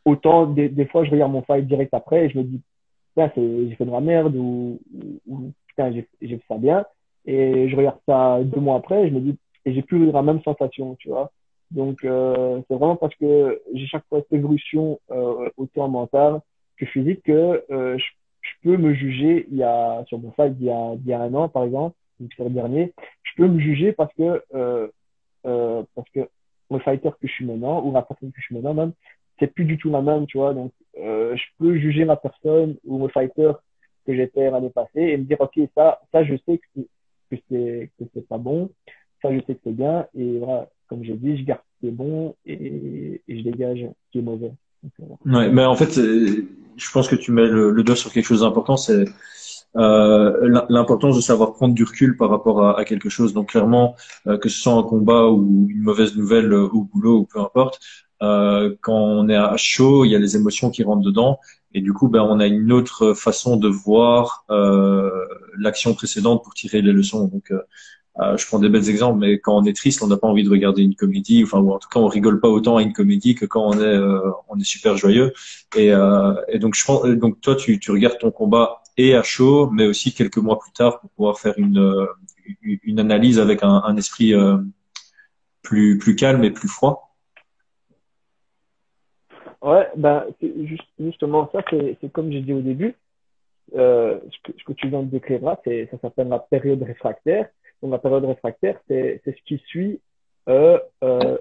autant des fois, je regarde mon fight direct après et je me dis, putain, j'ai fait de la merde ou putain, j'ai fait ça bien. Et je regarde ça 2 mois après et je me dis, et j'ai plus la même sensation, tu vois. Donc, c'est vraiment parce que j'ai chaque fois cette évolution autant mentale que physique que je peux me juger sur mon fight il y a 1 an, par exemple, donc c'est le dernier, je peux me juger parce que le fighter que je suis maintenant, ou la personne que je suis maintenant même, c'est plus du tout la même, tu vois. Donc, je peux juger la personne ou le fighter que j'étais l'année passée et me dire, OK, ça, je sais que c'est pas bon. Ça, je sais que c'est bien. Et voilà, comme j'ai dit, je garde ce qui est bon et je dégage ce qui est mauvais. Donc, voilà. Ouais, mais en fait, je pense que tu mets le doigt sur quelque chose d'important, c'est l'importance de savoir prendre du recul par rapport à quelque chose. Donc clairement, que ce soit un combat ou une mauvaise nouvelle au boulot ou peu importe, quand on est à chaud, il y a les émotions qui rentrent dedans et du coup, ben on a une autre façon de voir l'action précédente pour tirer les leçons. Donc je prends des bêtes exemples, mais quand on est triste, on n'a pas envie de regarder une comédie, enfin, ou en tout cas, on rigole pas autant à une comédie que quand on est super joyeux. Et donc, donc toi, tu regardes ton combat et à chaud, mais aussi quelques mois plus tard pour pouvoir faire une analyse avec un esprit plus calme et plus froid. Ouais, ben, justement, ça, c'est comme j'ai dit au début, ce que tu viens de décrire là, ça s'appelle la période réfractaire. Donc, la période réfractaire, c'est ce qui suit, euh, euh,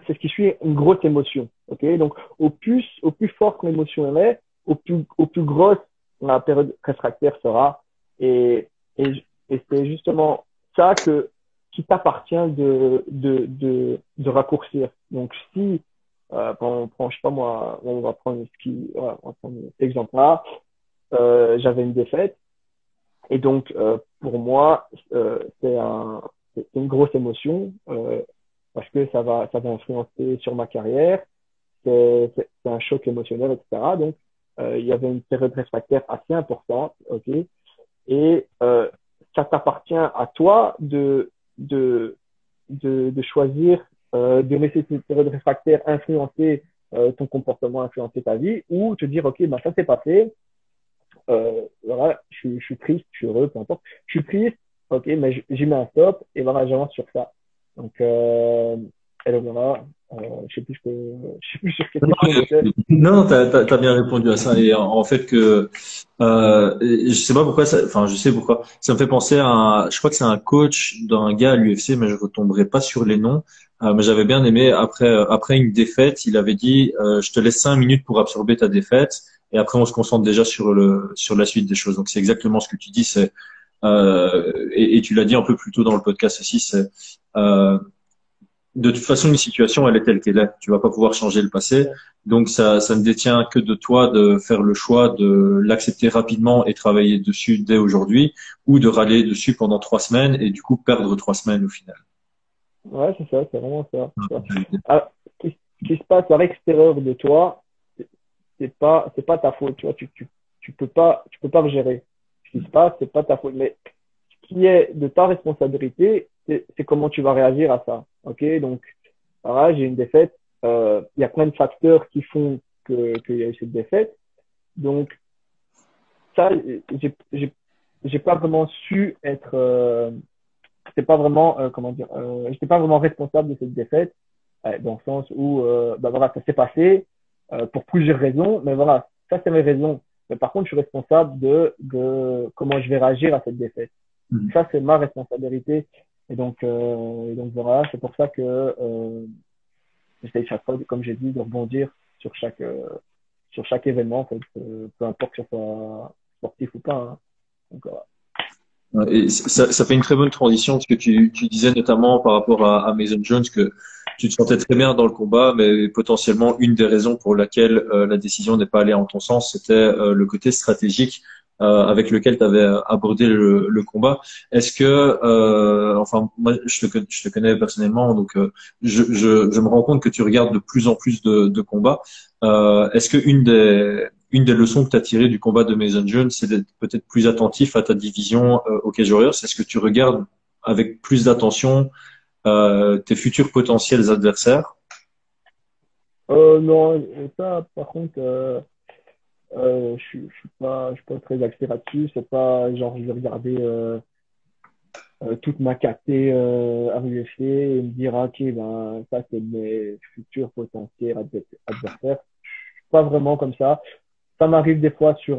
c'est ce qui suit une grosse émotion. Ok, donc au plus forte l'émotion elle est, au plus grosse la période réfractaire sera. Et, et c'est justement ça qui t'appartient de raccourcir. Donc, si, je sais pas moi, on va prendre on va prendre cet exemple-là, j'avais une défaite. Et donc, pour moi, c'est une grosse émotion parce que ça va influencer sur ma carrière. C'est un choc émotionnel, etc. Donc, il y avait une période réfractaire assez importante, ok. Et ça t'appartient à toi de choisir de laisser cette période réfractaire influencer ton comportement, influencer ta vie, ou te dire, ok, ben ça s'est passé, voilà, je suis triste, je suis heureux, peu importe. Je suis triste, ok, mais j'y mets un stop et voilà, j'avance sur ça. Donc, et donc voilà, je sais plus sur quelle question on était. Non, t'as bien répondu à ça. Et en fait que je sais pas pourquoi enfin je sais pourquoi. Ça me fait penser je crois que c'est un coach d'un gars à l'UFC, mais je retomberai pas sur les noms. Mais j'avais bien aimé après une défaite, il avait dit je te laisse 5 minutes pour absorber ta défaite et après on se concentre déjà sur la suite des choses. Donc c'est exactement ce que tu dis. Et tu l'as dit un peu plus tôt dans le podcast aussi. C'est de toute façon, une situation, elle est telle qu'elle est. Tu vas pas pouvoir changer le passé. Donc, ça ne détient que de toi de faire le choix de l'accepter rapidement et travailler dessus dès aujourd'hui ou de râler dessus pendant 3 semaines et du coup perdre 3 semaines au final. Ouais, c'est ça, c'est vraiment ça. Ah, ce qui se passe à l'extérieur de toi, c'est pas ta faute, tu vois, tu peux pas le gérer. Ce qui se passe, c'est pas ta faute. Mais ce qui est de ta responsabilité, c'est comment tu vas réagir à ça. Ok, donc voilà, j'ai une défaite. Il y a plein de facteurs qui font qu'il y a eu cette défaite. Donc ça, j'ai pas vraiment su être. C'était pas vraiment comment dire. J'étais pas vraiment responsable de cette défaite, dans le sens où bah voilà, ça s'est passé pour plusieurs raisons, mais voilà, ça c'est mes raisons. Mais par contre, je suis responsable de comment je vais réagir à cette défaite. Mhm. Ça, c'est ma responsabilité. Et donc voilà, c'est pour ça que j'essaie chaque fois, comme j'ai dit, de rebondir sur chaque événement, en fait, peu importe que ce soit sportif ou pas. Hein. Donc, voilà. Ouais, et ça fait une très bonne transition parce que tu disais notamment par rapport à Mason Jones que tu te sentais très bien dans le combat, mais potentiellement une des raisons pour laquelle la décision n'est pas allée en ton sens, c'était le côté stratégique avec lequel tu avais abordé le combat. Est-ce que, enfin, moi, je te connais personnellement, donc je me rends compte que tu regardes de plus en plus de combats. Est-ce que une des leçons que tu as tirées du combat de Mason Jones, c'est d'être peut-être plus attentif à ta division au Cage Warriors? Est-ce que tu regardes avec plus d'attention tes futurs potentiels adversaires? Non, ça, par contre, je suis pas très axé là-dessus. C'est pas genre je vais regarder toute ma KT à l'UFC et me dire ah, ok ben ça c'est mes futurs potentiels adversaires. Pas vraiment comme ça. Ça m'arrive des fois sur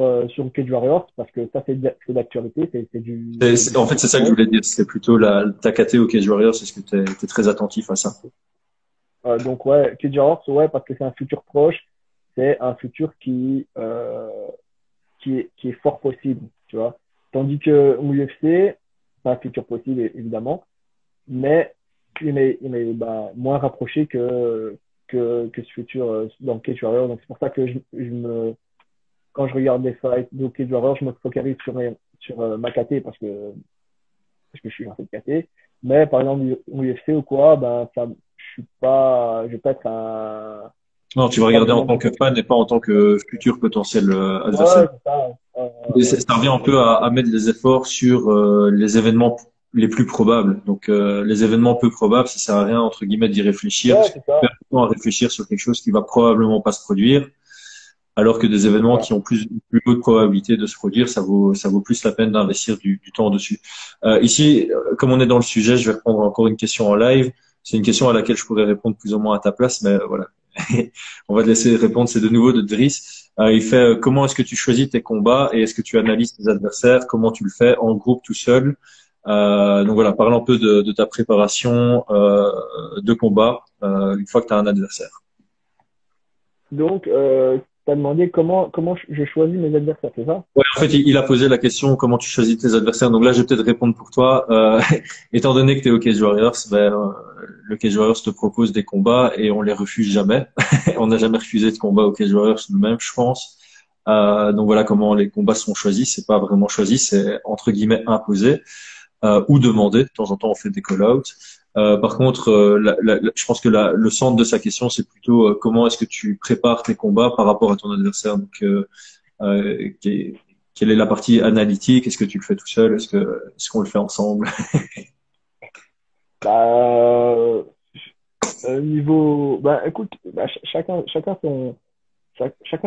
Cage Warriors parce que ça c'est d'actualité, c'est du En fait, futur c'est ça que je proche. voulais dire. C'est plutôt ta KT au Cage Warriors. Est-ce que tu es très attentif à ça? Donc ouais, Cage Warriors, ouais, parce que c'est un futur proche, c'est un futur qui est fort possible, tu vois. Tandis que l'UFC, c'est un futur possible évidemment, mais il est bah, moins rapproché que ce futur dans Cage Warriors. Donc c'est pour ça que quand je regarde des fights de Cage Warriors, je me focalise sur ma KT parce que je suis un peu de KT. Mais par exemple, l'UFC ou quoi, ben, ça, je vais pas être Non, tu je vas vais pas regarder en vraiment tant que fan et pas en tant que futur potentiel adversaire. ouais, c'est ça. Et ça revient un peu à mettre les efforts sur les événements les plus probables. Donc, les événements peu probables, ça sert à rien, entre guillemets, d'y réfléchir, Ouais, parce que c'est tu ça. perds du temps à réfléchir sur quelque chose qui va probablement pas se produire, alors que des C'est événements ça. qui ont plus haute probabilité de se produire, ça vaut plus la peine d'investir du temps dessus. Ici, comme on est dans le sujet, je vais reprendre encore une question en live. C'est une question à laquelle je pourrais répondre plus ou moins à ta place, mais voilà. On va te laisser répondre. C'est de nouveau de Driss. Il fait comment est-ce que tu choisis tes combats et est-ce que tu analyses tes adversaires? Comment tu le fais en groupe, tout seul? Donc voilà, parle un peu de ta préparation de combat une fois que tu as un adversaire. Donc, tu as demandé comment je choisis mes adversaires, c'est ça? Ouais, en fait, il a posé la question comment tu choisis tes adversaires. Donc là, je vais peut-être répondre pour toi. Étant donné que tu es au Cage Warriors, le Cage Warriors te propose des combats et on les refuse jamais. On n'a jamais refusé de combat au Cage Warriors nous-mêmes, je pense. Donc voilà comment les combats sont choisis. C'est pas vraiment choisi, c'est entre guillemets imposé ou demandé. De temps en temps, on fait des call-outs. Par contre, je pense que le centre de sa question, c'est plutôt comment est-ce que tu prépares tes combats par rapport à ton adversaire. Donc quelle est la partie analytique? Est-ce que tu le fais tout seul? Est-ce qu'on le fait ensemble? Bah, bah, écoute, bah, chacun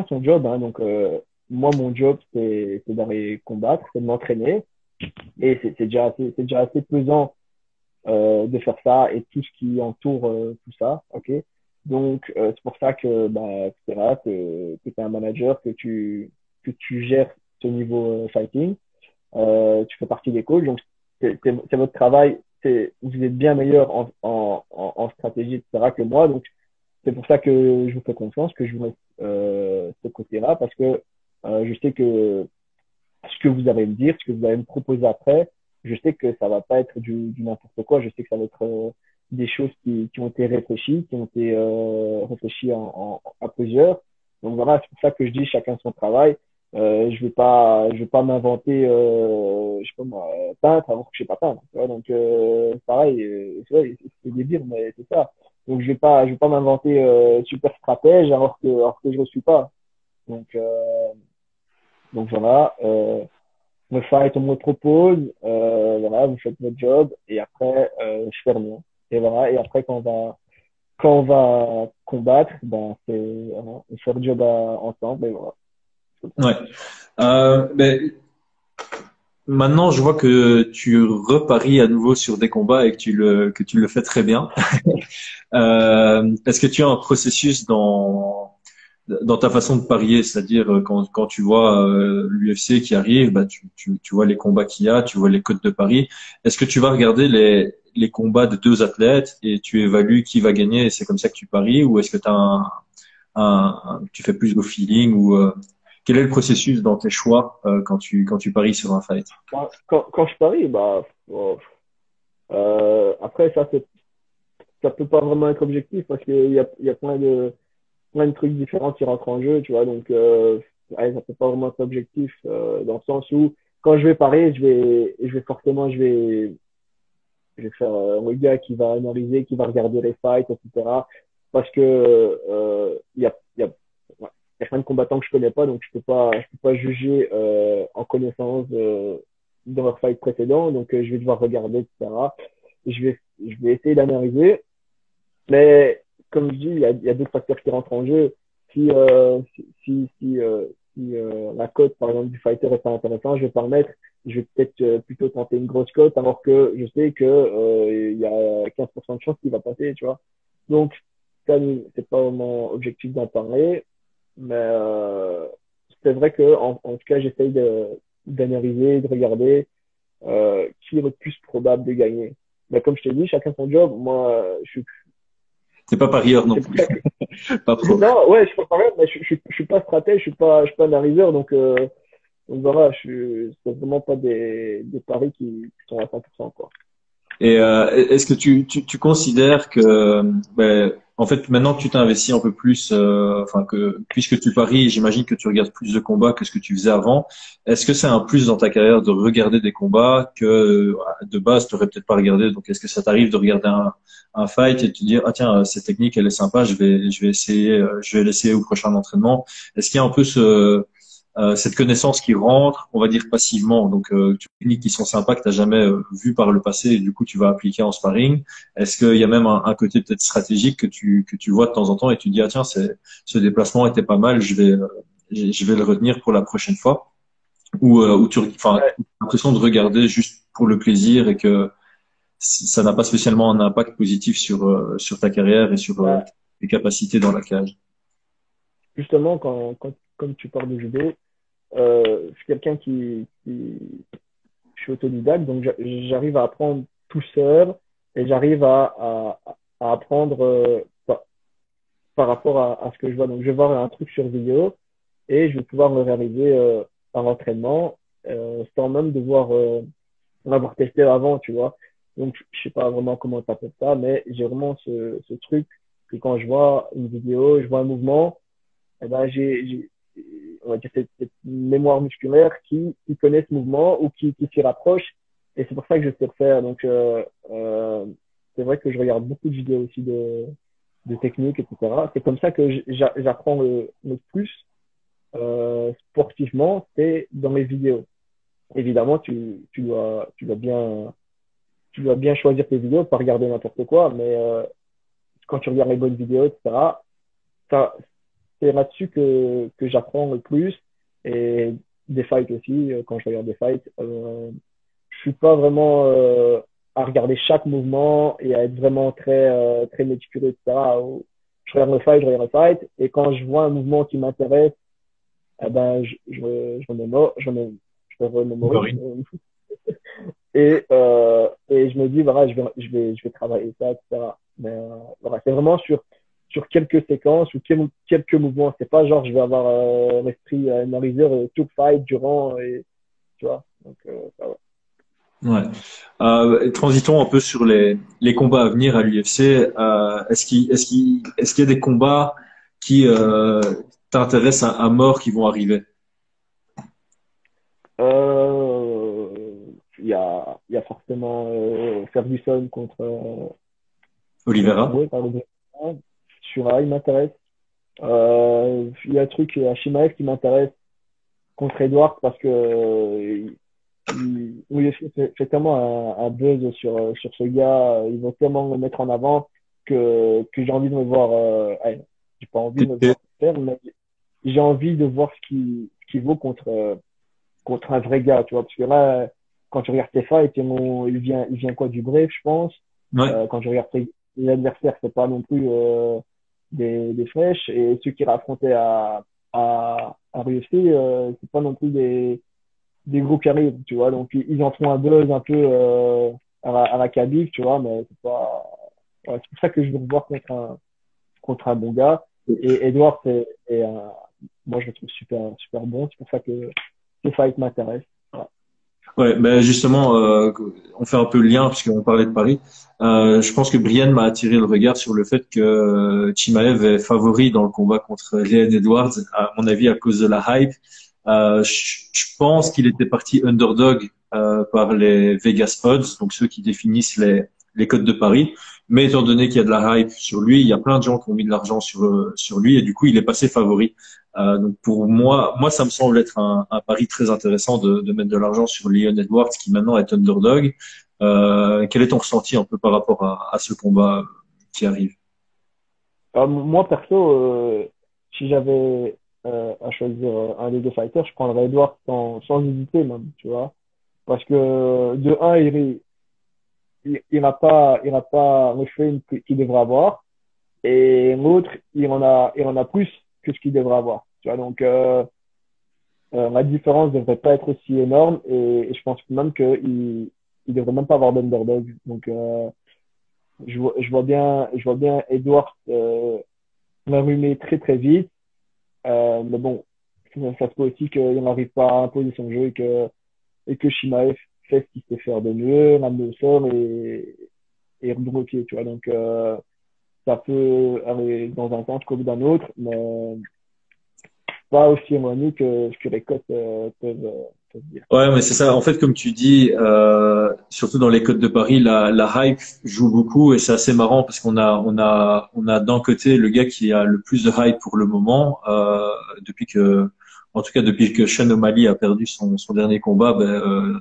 son job, hein. Donc, moi, mon job, c'est d'aller combattre, c'est de m'entraîner. Et c'est déjà assez pesant de faire ça et tout ce qui entoure tout ça, ok? Donc, c'est pour ça que, bah, que tu es un manager, que tu gères ce niveau fighting. Tu fais partie des coachs, donc c'est votre travail. Vous êtes bien meilleur en stratégie, etc. que moi. Donc, c'est pour ça que je vous fais confiance, que je vous laisse ce côté-là, parce que je sais que ce que vous allez me dire, ce que vous allez me proposer après, je sais que ça va pas être du n'importe quoi. Je sais que ça va être des choses qui ont été réfléchies, qui ont été réfléchies à plusieurs. Donc voilà, c'est pour ça que je dis chacun son travail. Je vais pas m'inventer, je sais pas moi, peintre alors que je sais pas peindre. Tu vois. Donc pareil, c'est vrai, c'est débile, mais c'est ça. Donc je vais pas m'inventer super stratège alors que je ne suis pas. Donc donc voilà. Le fight, on me le propose, voilà, vous faites votre job, et après, je fais rien. Et voilà, et après, quand on va combattre, ben, voilà, on fait le job ensemble, et voilà. Ouais. Mais maintenant, je vois que tu reparies à nouveau sur des combats et que tu le fais très bien. Est-ce que tu as un processus dans ta façon de parier, c'est-à-dire quand tu vois l'UFC qui arrive, bah tu vois les combats qu'il y a, tu vois les cotes de paris. Est-ce que tu vas regarder les combats de deux athlètes et tu évalues qui va gagner et c'est comme ça que tu paries, ou est-ce que tu as tu fais plus au feeling, ou quel est le processus dans tes choix quand tu paries sur un fight? Quand je parie, bah, après, ça peut pas vraiment être objectif parce qu'il y a plein de trucs différents qui rentrent en jeu, tu vois. Donc, ouais, ça peut pas vraiment être objectif dans le sens où quand je vais parer, je vais forcément, je vais faire un gars qui va analyser, qui va regarder les fights, etc. Parce que ouais, y a plein de combattants que je connais pas, donc je peux pas juger en connaissance de leur fight précédent, donc je vais devoir regarder, etc. Et je vais essayer d'analyser, mais comme je dis, il y a d'autres facteurs qui rentrent en jeu. Si la cote, par exemple, du fighter est pas intéressante, je vais pas le mettre. Je vais peut-être plutôt tenter une grosse cote, alors que je sais que il y a 15% de chance qu'il va passer, tu vois. Donc, ça, c'est pas vraiment objectif d'en parler, mais c'est vrai que en tout cas, j'essaye d'analyser, de regarder qui est le plus probable de gagner. Mais comme je t'ai dit, chacun son job. Moi, je suis T'es pas parieur non c'est pour plus, ça que pas pro. non, ouais, je suis pas pareil, mais je suis pas stratège, je suis pas analyseur, donc voilà, c'est vraiment pas des paris qui sont à 100%, quoi. Et est-ce que tu considères que, ben, en fait, maintenant que tu t'es investi un peu plus, enfin que puisque tu paries, j'imagine que tu regardes plus de combats que ce que tu faisais avant. Est-ce que c'est un plus dans ta carrière de regarder des combats que de base tu aurais peut-être pas regardé? Donc, est-ce que ça t'arrive de regarder un fight et de te dire, ah tiens, cette technique elle est sympa, je vais essayer, je vais l'essayer au prochain entraînement. Est-ce qu'il y a un peu cette connaissance qui rentre, on va dire passivement, donc techniques qui sont sympas que tu n'as jamais vu par le passé et du coup tu vas appliquer en sparring. Est-ce qu'il y a même un côté peut-être stratégique que tu vois de temps en temps et tu dis ah tiens ce déplacement était pas mal, je vais le retenir pour la prochaine fois ou enfin Ouais, l'impression de regarder juste pour le plaisir et que ça n'a pas spécialement un impact positif sur ta carrière et sur bah, tes capacités dans la cage. justement, comme tu parles de judo, je suis quelqu'un je suis autodidacte, donc j'arrive à apprendre tout seul et j'arrive à apprendre par rapport à ce que je vois. Donc, je vais voir un truc sur vidéo et je vais pouvoir le réaliser par entraînement sans même devoir l'avoir testé avant, tu vois. Donc, je sais pas vraiment comment t'appelles ça, mais j'ai vraiment ce truc que quand je vois une vidéo, je vois un mouvement, eh ben, on va dire, cette mémoire musculaire qui connaît ce mouvement ou qui s'y rapproche. Et c'est pour ça que je sais le faire. Donc, c'est vrai que je regarde beaucoup de vidéos aussi de techniques, etc. C'est comme ça que j'apprends le plus sportivement, c'est dans les vidéos. Évidemment, tu dois bien choisir tes vidéos, pas regarder n'importe quoi, mais quand tu regardes les bonnes vidéos, etc., ça, c'est là-dessus que j'apprends le plus. Et des fights aussi, quand je regarde des fights, je suis pas vraiment à regarder chaque mouvement et à être vraiment très méticuleux, etc. Je regarde le fight, et quand je vois un mouvement qui m'intéresse, eh ben, je remémorise, Corinne. et je me dis, voilà, je vais travailler ça, etc. Mais voilà, c'est vraiment sur quelques séquences ou quelques mouvements. C'est pas genre, je vais avoir l'esprit analysé tout le fight durant, et tu vois. Donc, ça va. Ouais. Transitons un peu sur les combats à venir à l'UFC. Est-ce qu'il y a des combats qui t'intéressent à mort qui vont arriver? Il y a forcément Ferguson contre Oliveira? Rouet, par exemple. Shura, il m'intéresse. Il y a un truc, Shimaev qui m'intéresse contre Edward parce que oui, fait tellement un buzz sur ce gars. Ils vont tellement le mettre en avant que j'ai envie de me voir. Allez, j'ai pas envie de me voir faire, mais j'ai envie de voir ce qu'il vaut contre un vrai gars, tu vois. Parce que là, quand tu regardes tes fights, il vient quoi, du Brave, je pense. Ouais. Quand tu regardes les adversaires, c'est pas non plus des flèches. Et ceux qu'il a affrontés à UFC, c'est pas non plus des gros qui arrivent, tu vois. Donc, ils en font un buzz un peu à la Khabib, tu vois, mais c'est pas. Ouais, c'est pour ça que je veux me voir contre un bon gars. Et Edward, moi, je le trouve super, super bon. C'est pour ça que ce fight m'intéresse. Voilà. Ouais, ben justement, on fait un peu le lien puisqu'on parlait de Paris. Je pense que Brian m'a attiré le regard sur le fait que Chimaev est favori dans le combat contre Leon Edwards, à mon avis à cause de la hype. Je pense qu'il était parti underdog par les Vegas Odds, donc ceux qui définissent les codes de Paris. Mais étant donné qu'il y a de la hype sur lui, il y a plein de gens qui ont mis de l'argent sur lui et du coup il est passé favori. Donc pour moi, ça me semble être un pari très intéressant de mettre de l'argent sur Leon Edwards qui maintenant est underdog. Quel est ton ressenti un peu par rapport à ce combat qui arrive? Moi, perso, si j'avais à choisir un des deux fighters, je prendrais Edward sans hésiter même, tu vois. Parce que de un, il n'a pas le frame qu'il devrait avoir. Et l'autre, il en a plus que ce qu'il devrait avoir. Tu vois, donc la différence devrait pas être aussi énorme et je pense même il devrait même pas avoir d'underdog. Donc je vois bien Edward m'allumer très très vite. Mais bon, ça se peut aussi qu'il n'arrive pas à imposer son jeu et que Shimaev fait ce qu'il sait faire de mieux, ramener au sol et rebloquer, tu vois. Donc ça peut aller dans un sens comme dans l'autre, mais pas aussi éloigné que ce que les cotes peuvent dire. Ouais, mais c'est ça. En fait, comme tu dis, surtout dans les Côtes de Paris, la hype joue beaucoup et c'est assez marrant parce qu'on a d'un côté le gars qui a le plus de hype pour le moment, en tout cas depuis que Sean O'Malley a perdu son dernier combat,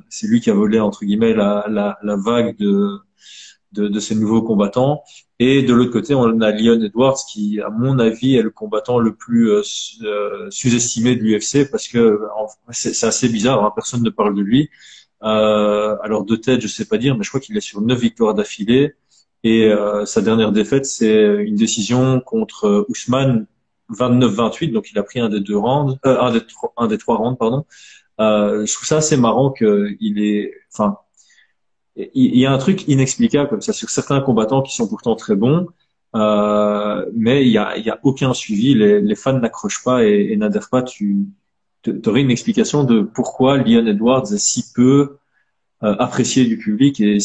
c'est lui qui a volé entre guillemets la vague de ces nouveaux combattants. Et de l'autre côté, on a Leon Edwards qui, à mon avis, est le combattant le plus sous-estimé de l'UFC parce que c'est assez bizarre, hein, personne ne parle de lui. Alors de tête, je sais pas dire, mais je crois qu'il est sur 9 victoires d'affilée. Et sa dernière défaite, c'est une décision contre Ousmane 29-28, donc il a pris un des deux rounds, un des trois rounds, pardon. Je trouve ça assez marrant enfin, il y a un truc inexplicable comme ça sur certains combattants qui sont pourtant très bons, mais il y a aucun suivi. Les fans n'accrochent pas et n'adhèrent pas. Tu aurais une explication de pourquoi Leon Edwards est si peu apprécié du public et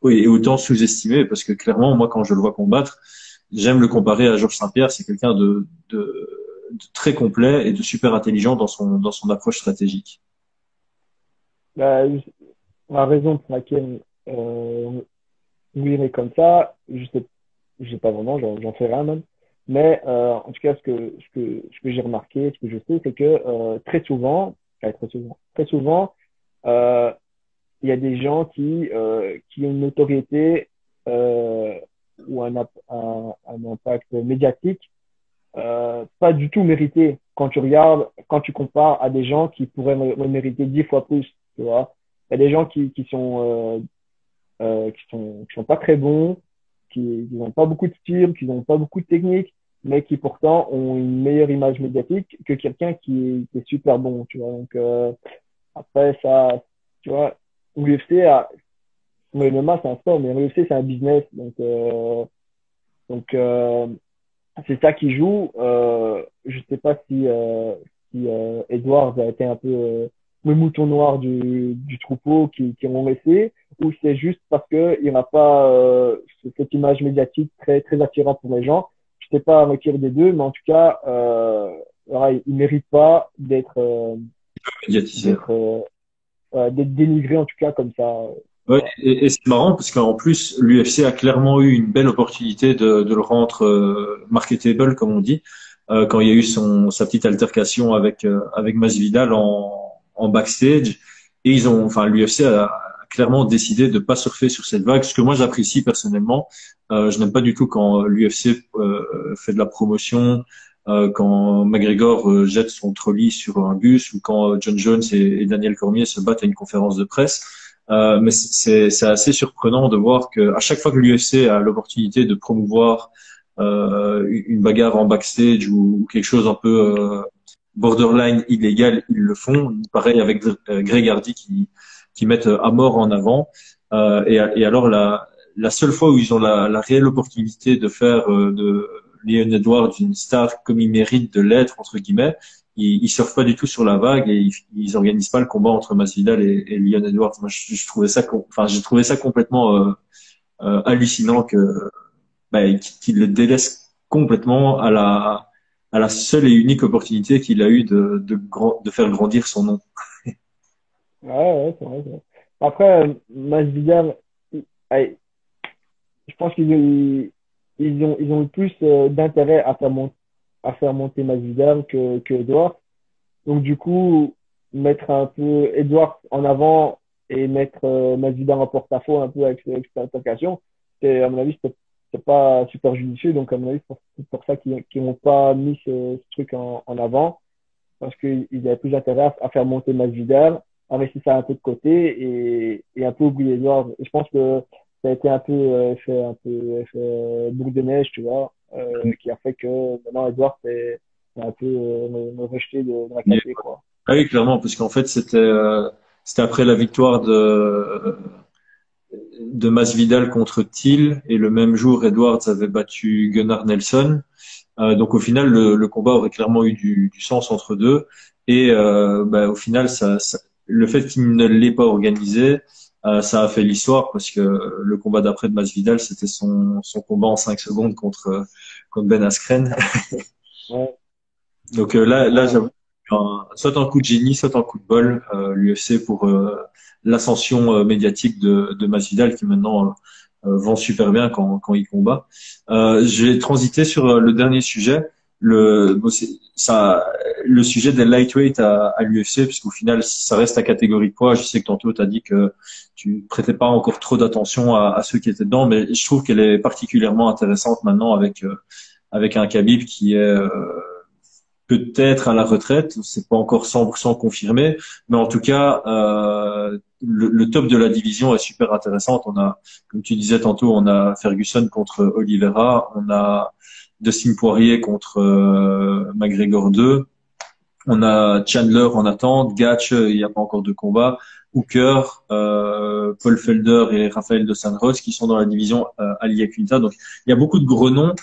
oui, et autant sous-estimé? Parce que clairement, moi, quand je le vois combattre, j'aime le comparer à Georges Saint-Pierre. C'est quelqu'un de très complet et de super intelligent dans son approche stratégique. Bah, la raison pour laquelle lui il est comme ça, je sais pas vraiment, j'en fais rien même. Mais en tout cas, ce que j'ai remarqué, ce que je sais, c'est que très souvent, euh, il y a des gens qui ont une notoriété euh, ou un impact médiatique pas du tout mérité quand tu regardes, quand tu compares à des gens qui pourraient le mériter 10 fois plus, tu vois. Il y a des gens qui sont pas très bons, qui n'ont pas beaucoup de style, qui n'ont pas beaucoup de technique, mais qui pourtant ont une meilleure image médiatique que quelqu'un qui est super bon, tu vois. Donc après ça, tu vois, l'UFC a, le MMA c'est un sport, mais l'UFC c'est un business, donc c'est ça qui joue. Je sais pas si Edwards a été un peu le mouton noir du troupeau qui l'ont laissé, ou c'est juste parce que il n'a pas cette image médiatique très très attirante pour les gens. Je sais pas lequel des deux, mais en tout cas, voilà, il mérite pas Médiatisé. d'être dénigré en tout cas comme ça. Ouais, Voilà. et c'est marrant parce qu'en plus, l'UFC a clairement eu une belle opportunité de le rendre marketable, comme on dit, quand il y a eu sa petite altercation avec Masvidal en backstage. Et enfin, l'UFC a clairement décidé de pas surfer sur cette vague, ce que moi j'apprécie personnellement. Je n'aime pas du tout quand l'UFC fait de la promotion, quand McGregor jette son trolley sur un bus ou quand John Jones et Daniel Cormier se battent à une conférence de presse. Mais c'est assez surprenant de voir que à chaque fois que l'UFC a l'opportunité de promouvoir une bagarre en backstage ou quelque chose un peu borderline illégal, ils le font. Pareil avec Greg Hardy qui mettent à mort en avant. Et alors la seule fois où ils ont la réelle opportunité de faire de Leon Edwards une star comme il mérite de l'être entre guillemets, ils surfent pas du tout sur la vague et ils organisent pas le combat entre Masvidal et Leon Edwards. Moi, je trouvais ça, enfin, j'ai trouvé ça complètement hallucinant qu'il le délaisse complètement à la seule et unique opportunité qu'il a eu de faire grandir son nom. Ouais, ouais, c'est vrai, c'est vrai. Après, Masvidal, allez, je pense ils ont eu plus d'intérêt à faire monter Masvidal que Edwards. Donc du coup, mettre un peu Edwards en avant et mettre Masvidal en porte-à-faux un peu avec cette occasion, à mon avis, c'est pas super judicieux. Donc à mon avis, c'est pour ça qu'ils n'ont pas mis ce truc en avant parce qu'ils avaient plus intérêt à faire monter Masvidal, à laisser ça un peu de côté et un peu oublier Edwards. Et je pense que ça a été un peu effet boule de neige, tu vois, qui a fait que maintenant Edwards est un peu rejeté de la KT, quoi. Ah oui, clairement, parce qu'en fait, c'était après la victoire de Masvidal contre Till et le même jour, Edwards avait battu Gunnar Nelson. Donc au final, le combat aurait clairement eu du sens entre deux. Et au final, le fait qu'il ne l'ait pas organisé, ça a fait l'histoire parce que le combat d'après de Masvidal, c'était son combat en 5 secondes contre Ben Askren. Ouais, Donc là, ouais, j'avoue, soit un coup de génie, soit un coup de bol, l'UFC pour l'ascension médiatique de Masvidal qui maintenant vend super bien quand il combat. Je vais transiter sur le dernier sujet, le sujet des lightweight à l'UFC, puisqu'au final, ça reste ta catégorie de poids. Je sais que tantôt, tu as dit que tu prêtais pas encore trop d'attention à ceux qui étaient dedans, mais je trouve qu'elle est particulièrement intéressante maintenant avec un Khabib qui est peut-être à la retraite, c'est pas encore 100% confirmé, mais en tout cas, le top de la division est super intéressante. On a, comme tu disais tantôt, on a Ferguson contre Oliveira, on a Dustin Poirier contre McGregor 2, on a Chandler en attente, Gatch, il n'y a pas encore de combat, Hooker, Paul Felder et Rafael dos Anjos qui sont dans la division Ali Yaquinta. Donc, il y a beaucoup de gros noms.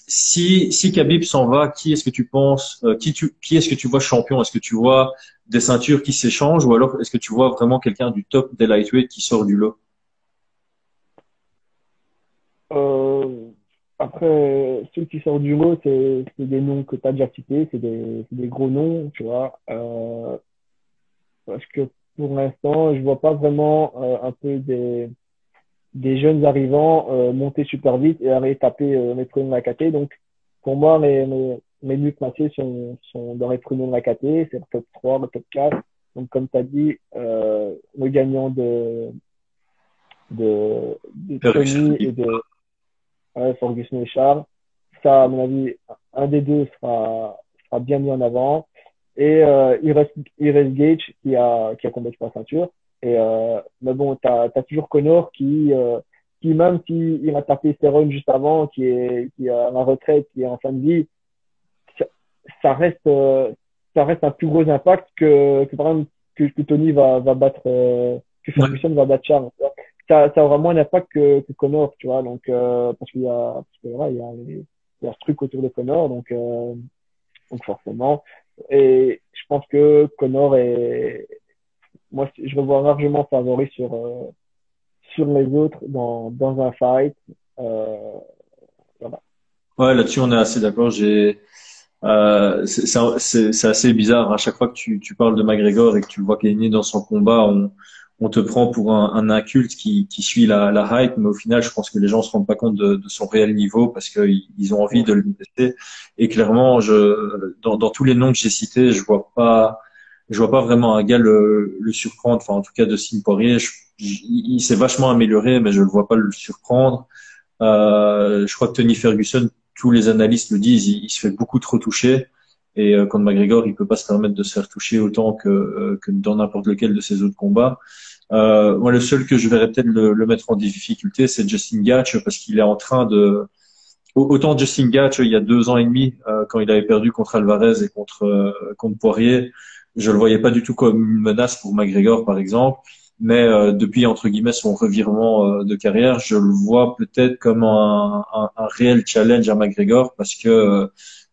Si Khabib s'en va, qui est-ce que tu penses, qui est-ce que tu vois champion? Est-ce que tu vois des ceintures qui s'échangent ou alors est-ce que tu vois vraiment quelqu'un du top des lightweight qui sort du lot? Euh, après, ceux qui sortent du lot, c'est des noms que tu as déjà cités, c'est des gros noms, tu vois. Parce que pour l'instant, je vois pas vraiment un peu des jeunes arrivants monter super vite et aller taper les premiers de la KT. Donc, pour moi, les mieux classés sont dans les premiers de la KT, c'est le top 3, le top 4. Donc, comme tu as dit, le gagnant de Tony et de Ferguson et Charles. Ça, à mon avis, un des deux sera bien mis en avant. Et il reste Gage qui a combattu pour la ceinture. Mais bon, t'as toujours Connor qui même s'il a tapé Cerrone juste avant, qui est à la retraite, qui est en fin de vie, ça, ça reste, euh, ça reste un plus gros impact que par exemple, que Tony va battre, que Ouais. Ferguson va battre Charles. Ça aura moins d'impact que Connor, tu vois. Donc, parce que voilà, il y a ce truc autour de Connor, donc forcément. Et je pense que Connor moi, je le vois largement favori sur les autres dans un fight. Euh, voilà. Ouais, là-dessus on est assez d'accord. C'est assez bizarre. À chaque fois que tu parles de McGregor et que tu le vois gagner dans son combat, on te prend pour un inculte qui suit la hype, mais au final, je pense que les gens se rendent pas compte de son réel niveau parce qu'ils ont envie Ouais. de le tester. Et clairement, dans tous les noms que j'ai cités, je vois pas vraiment un gars le surprendre. Enfin, en tout cas, de Dustin Poirier, il s'est vachement amélioré, mais je le vois pas le surprendre. Je crois que Tony Ferguson, tous les analystes le disent, il se fait beaucoup trop toucher. Et contre McGregor, il peut pas se permettre de se faire toucher autant que dans n'importe lequel de ses autres combats. Moi, le seul que je verrais peut-être le mettre en difficulté, c'est Justin Gaethje parce qu'il est en train de. Autant Justin Gaethje, il y a 2 ans et demi, quand il avait perdu contre Alvarez et contre Poirier, je le voyais pas du tout comme une menace pour McGregor, par exemple. Mais depuis entre guillemets son revirement de carrière, je le vois peut-être comme un réel challenge à McGregor parce que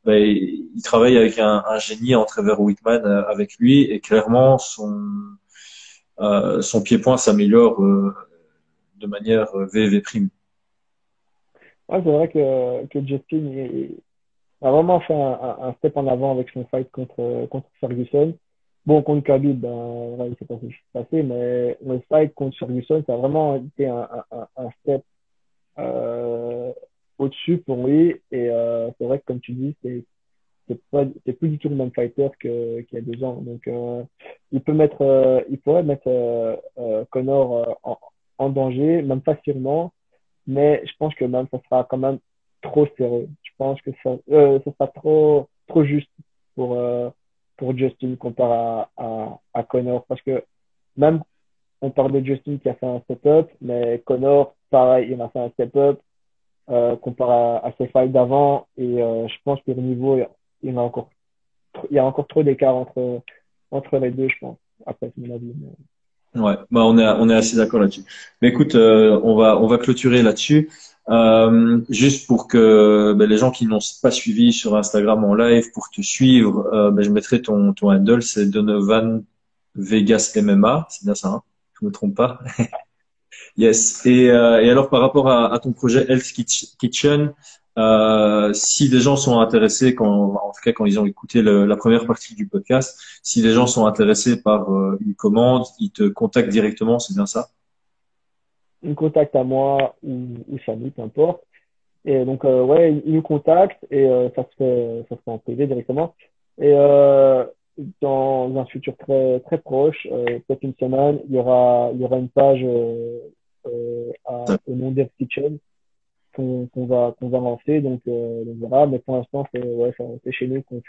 il travaille avec un génie en Trevor Whitman avec lui, et clairement son pied-point s'améliore de manière V prime. Ouais, c'est vrai que Justin a vraiment fait un step en avant avec son fight contre Ferguson. Bon, contre Khabib, ben, voilà, il s'est pas ce qui s'est passé, mais le fight contre Ferguson, ça a vraiment été un step euh, au-dessus pour lui. Et c'est vrai que, comme tu dis, c'est plus du tout le même fighter qu'il y a 2 ans. Donc, il pourrait mettre Conor en danger, même facilement, mais je pense que même ça sera quand même trop serré. Je pense que ça sera trop juste pour, euh, pour Justin comparé à Conor, parce que même on parle de Justin qui a fait un step-up, mais Conor, pareil, il a fait un step-up comparé à ses fights d'avant, et je pense que le niveau, il y a encore trop d'écart entre les deux, je pense. Après, c'est mon avis. Ouais, bah on est assez d'accord là-dessus. Mais écoute, on va clôturer là-dessus. Juste pour que les gens qui n'ont pas suivi sur Instagram en live, pour te suivre, je mettrai ton handle, c'est Donovan Vegas MMA, c'est bien ça, hein, je me trompe pas. Yes. Et alors par rapport à ton projet Hell's Kitchen, si des gens sont intéressés, en tout cas quand ils ont écouté la première partie du podcast, si les gens sont intéressés par une commande, ils te contactent directement, c'est bien ça? Ils me contactent à moi ou Samy, peu importe. Et donc, ouais, ils nous contactent et ça se fait en privé directement. Et dans un futur très proche, peut-être une semaine, il y aura une page au nom d'Air Kitchen qu'on va lancer. Donc voilà, mais pour l'instant, c'est chez nous qu'on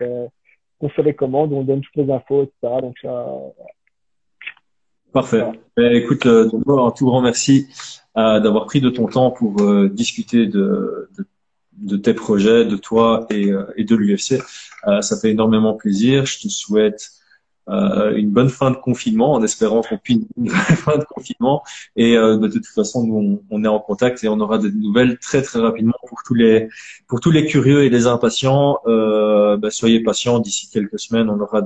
fait les commandes, on donne toutes les infos, etc. Donc ça, Parfait. voilà. Écoute, Thomas, un tout grand merci d'avoir pris de ton temps pour discuter de tes projets, de toi et de l'UFC. Ça fait énormément plaisir. Je te souhaite une bonne fin de confinement, en espérant qu'on puisse une bonne fin de confinement. Et de toute façon, nous, on est en contact et on aura des nouvelles très très rapidement pour tous les curieux et les impatients. Soyez patients. D'ici quelques semaines, on aura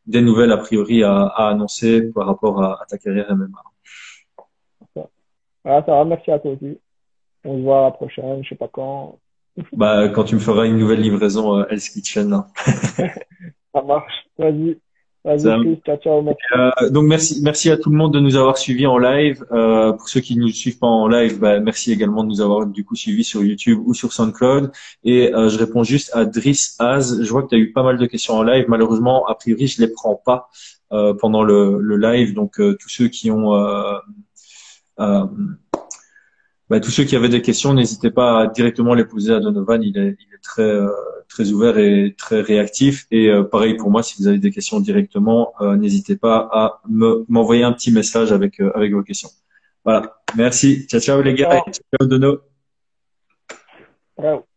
des nouvelles a priori à annoncer par rapport à ta carrière MMA. Voilà, ça va, merci à toi aussi. On se voit à la prochaine, je sais pas quand. Quand tu me feras une nouvelle livraison Hell's Kitchen, hein. Ça marche. Vas-y, Ça Chris, ciao, ciao, merci. Donc merci à tout le monde de nous avoir suivis en live. Pour ceux qui ne nous suivent pas en live, merci également de nous avoir du coup suivis sur YouTube ou sur SoundCloud. Et je réponds juste à Driss Az. Je vois que tu as eu pas mal de questions en live. Malheureusement, a priori, je les prends pas pendant le live. Donc tous ceux qui ont euh, tous ceux qui avaient des questions, n'hésitez pas à directement les poser à Donovan. Il est très très ouvert et très réactif. Et pareil pour moi, si vous avez des questions directement, n'hésitez pas à m'envoyer un petit message avec vos questions. Voilà. Merci. Ciao ciao les gars. Et Ciao, ciao Dono. ciao.